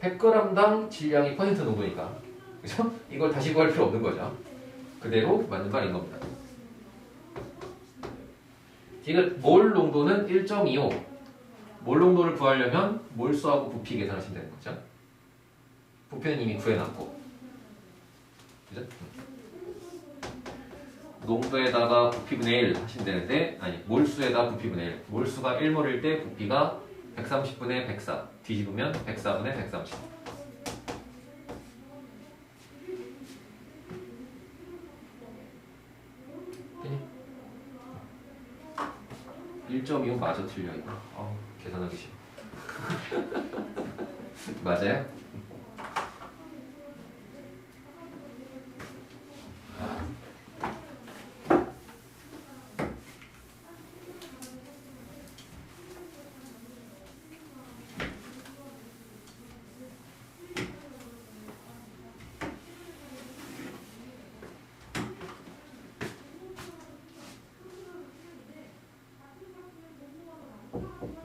100g당 질량이 퍼센트 농도니까. 그죠? 이걸 다시 구할 필요 없는 거죠. 그대로 맞는 말인 겁니다. 지금 몰 농도는 1.25. 몰 농도를 구하려면 몰수하고 부피 계산하시면 되는 거죠. 부피는 이미 구해놨고. 그죠? 농도에다가 부피분의 1 하시면 되는데, 아니, 몰수에다 부피분의 1. 몰수가 1몰일 때 부피가 130분의 104. 뒤집으면 104분의 130. 되니? 1.25 마저 틀려, 이거. 계산하기 싫어. 맞아요?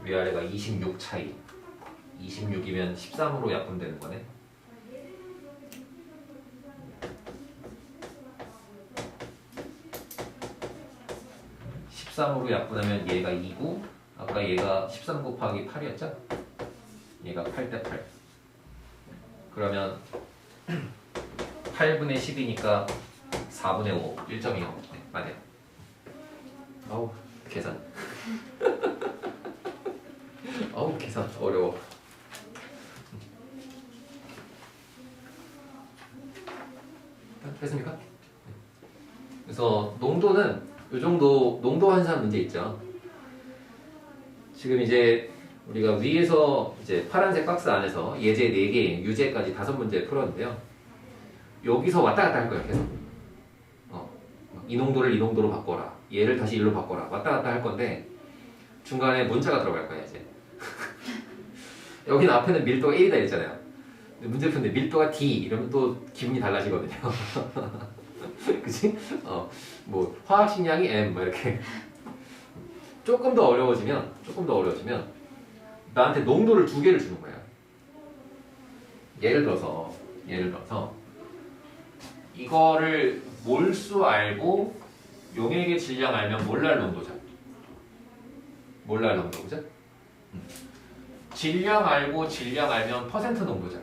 위아래가 26 차이. 26이면 13으로 약분되는 거네. (13으로) 약분하면 얘가 2고, 아까 얘가 13 곱하기 8이었죠? 얘가 8대 8. 그러면 8분의 10이니까 4분의 5, 1.25. 네, 맞아요. 아우, 계산. 아우, 계산 어려워. 됐습니까? 그래서 농도는 이 정도 농도 환산 문제 있죠. 지금 이제 우리가 위에서 이제 파란색 박스 안에서 예제 4개, 유제까지 5문제 풀었는데요. 여기서 왔다 갔다 할 거예요, 계속. 이 농도를 이 농도로 바꿔라. 얘를 다시 1로 바꿔라. 왔다 갔다 할 건데 중간에 문자가 들어갈 거야, 이제. 여기는 앞에는 밀도가 1이다 했잖아요. 문제 푸는데 밀도가 D 이러면 또 기분이 달라지거든요. 그치? 뭐 화학식량이 M 뭐 이렇게. 조금 더 어려워지면 나한테 농도를 2개를 주는 거예요. 예를 들어서 이거를 몰수 알고 용액의 질량 알면 몰랄 농도죠. 몰랄 농도, 그죠? 질량 알고 질량 알면 퍼센트 농도죠.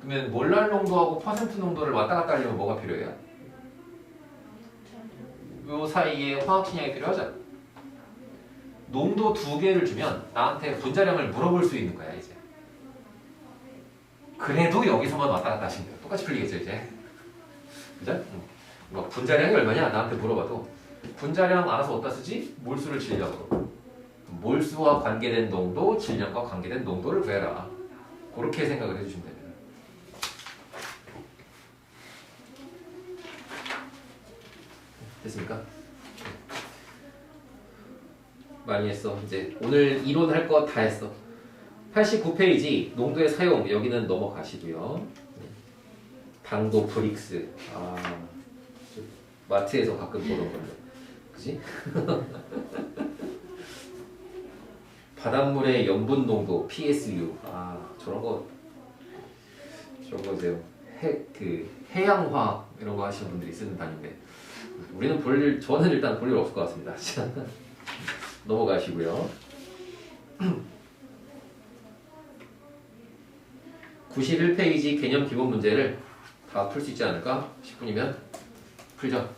그러면 몰랄 농도하고 퍼센트 농도를 왔다 갔다 하려면 뭐가 필요해요? 요 사이에 화학식량이 필요하죠. 농도 2개를 주면 나한테 분자량을 물어볼 수 있는 거야, 이제. 그래도 여기서만 왔다 갔다 하시면 돼요. 똑같이 풀리겠죠, 이제. 그죠? 뭐 분자량이 얼마냐? 나한테 물어봐도 분자량 알아서 어디다 쓰지? 몰수를 질량으로. 몰수와 관계된 농도, 질량과 관계된 농도를 구해라. 그렇게 생각을 해주시면 됩니다. 됐습니까? 많이 했어. 이제 오늘 이론 할 거 다 했어. 89페이지 농도의 사용 여기는 넘어가시고요. 당도 브릭스. 마트에서 가끔 보던 건데. 그지? 바닷물의 염분 농도 PSU. 저거 이제 해양화학 이런 거 하시는 분들이 쓰는 단위인데 저는 일단 볼 일 없을 것 같습니다. 넘어가시고요. 91페이지 개념 기본 문제를 다 풀 수 있지 않을까 싶으면 풀죠.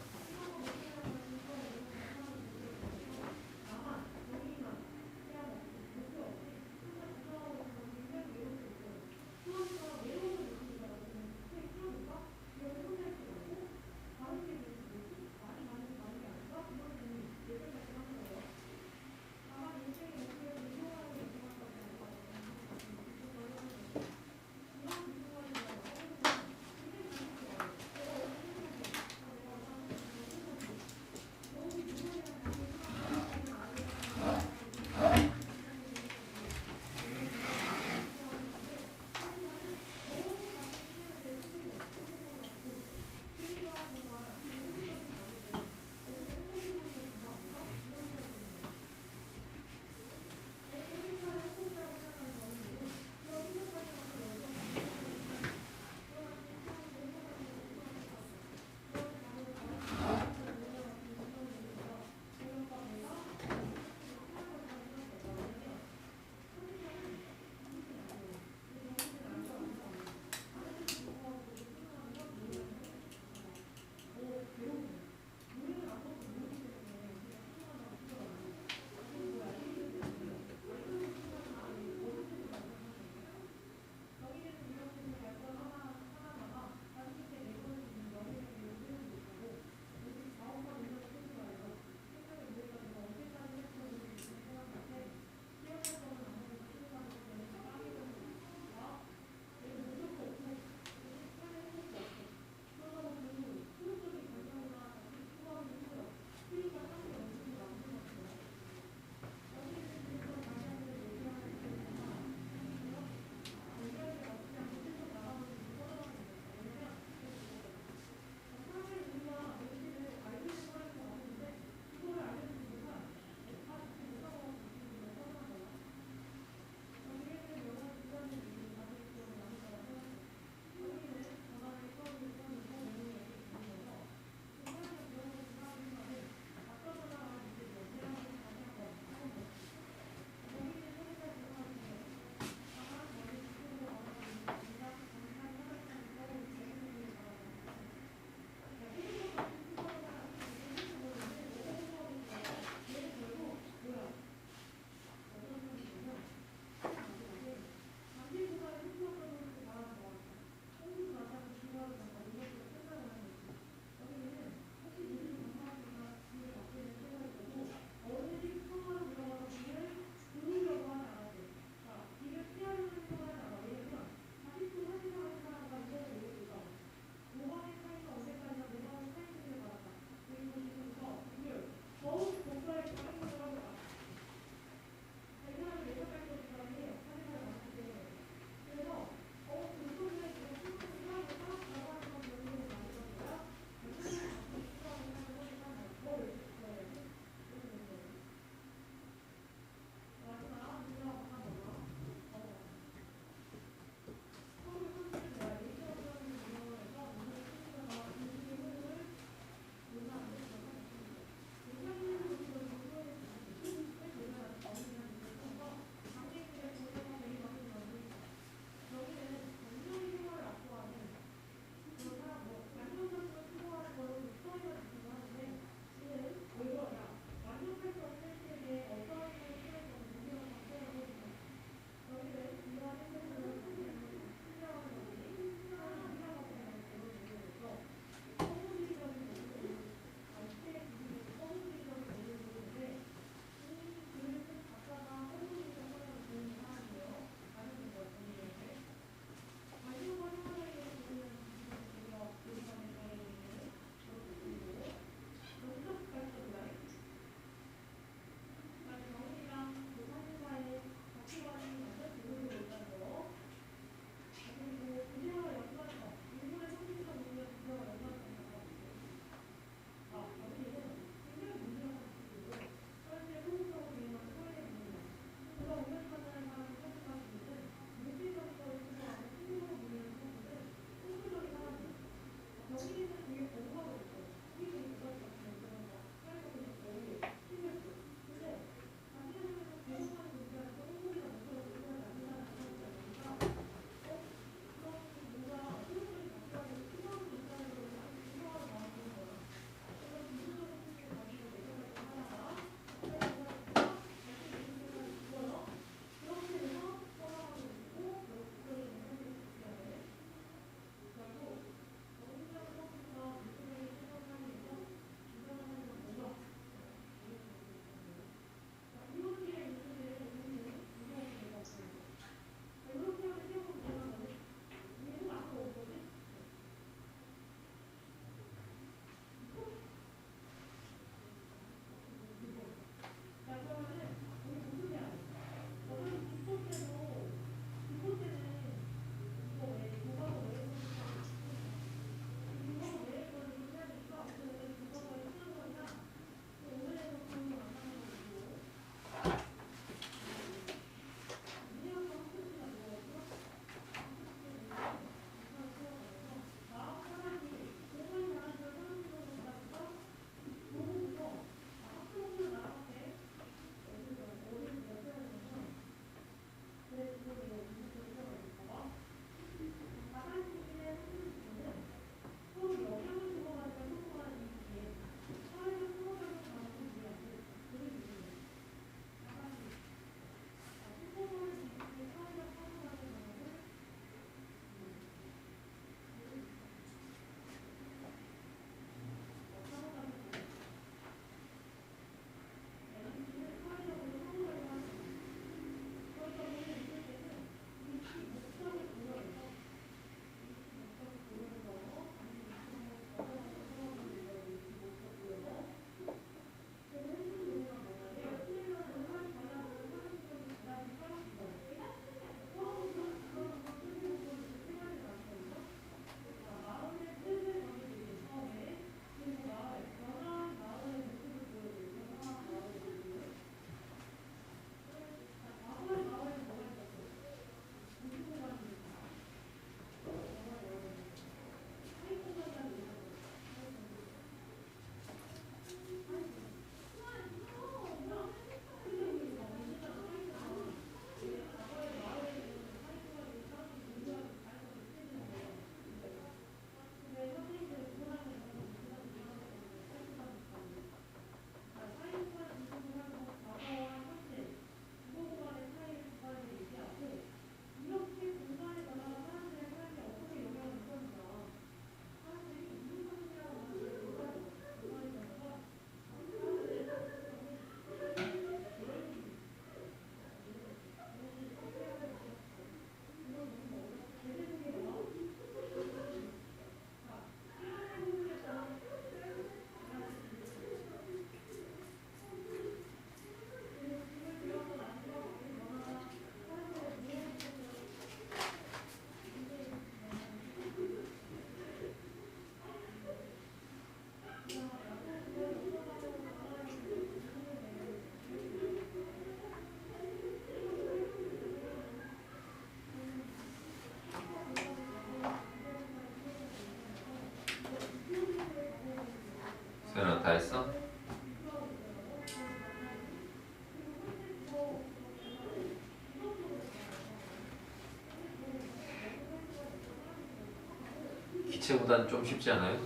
기체보단 좀 쉽지 않아요?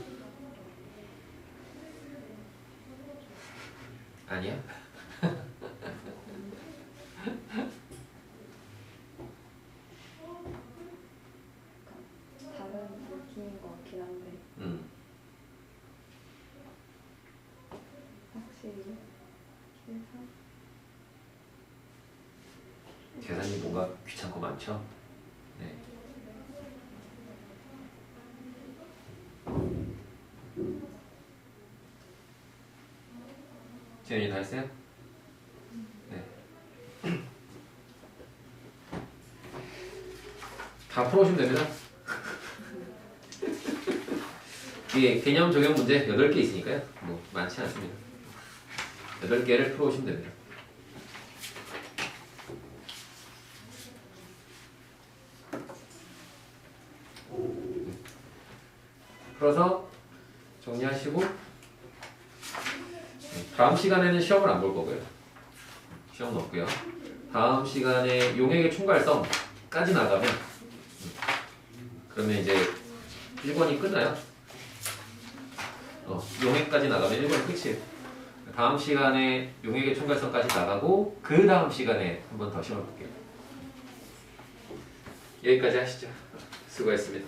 아니야? 다른 느낌인 것 같긴 한데 확실히 계산 계산이 뭔가 귀찮고 많죠? 네. 지현이 다 했어요? 네. 다 풀어오시면 됩니다. 이게 개념 적용 문제 8개 있으니까요. 뭐 많지 않습니다. 8개를 풀어오시면 됩니다. 풀어서 정리하시고 다음 시간에는 시험을 안 볼 거고요. 시험은 없고요. 다음 시간에 용액의 총괄성까지 나가면 그러면 이제 1번이 끝나요. 용액까지 나가면 1번이 끝이에요. 다음 시간에 용액의 총괄성까지 나가고 그 다음 시간에 한 번 더 시험을 볼게요. 여기까지 하시죠. 수고했습니다.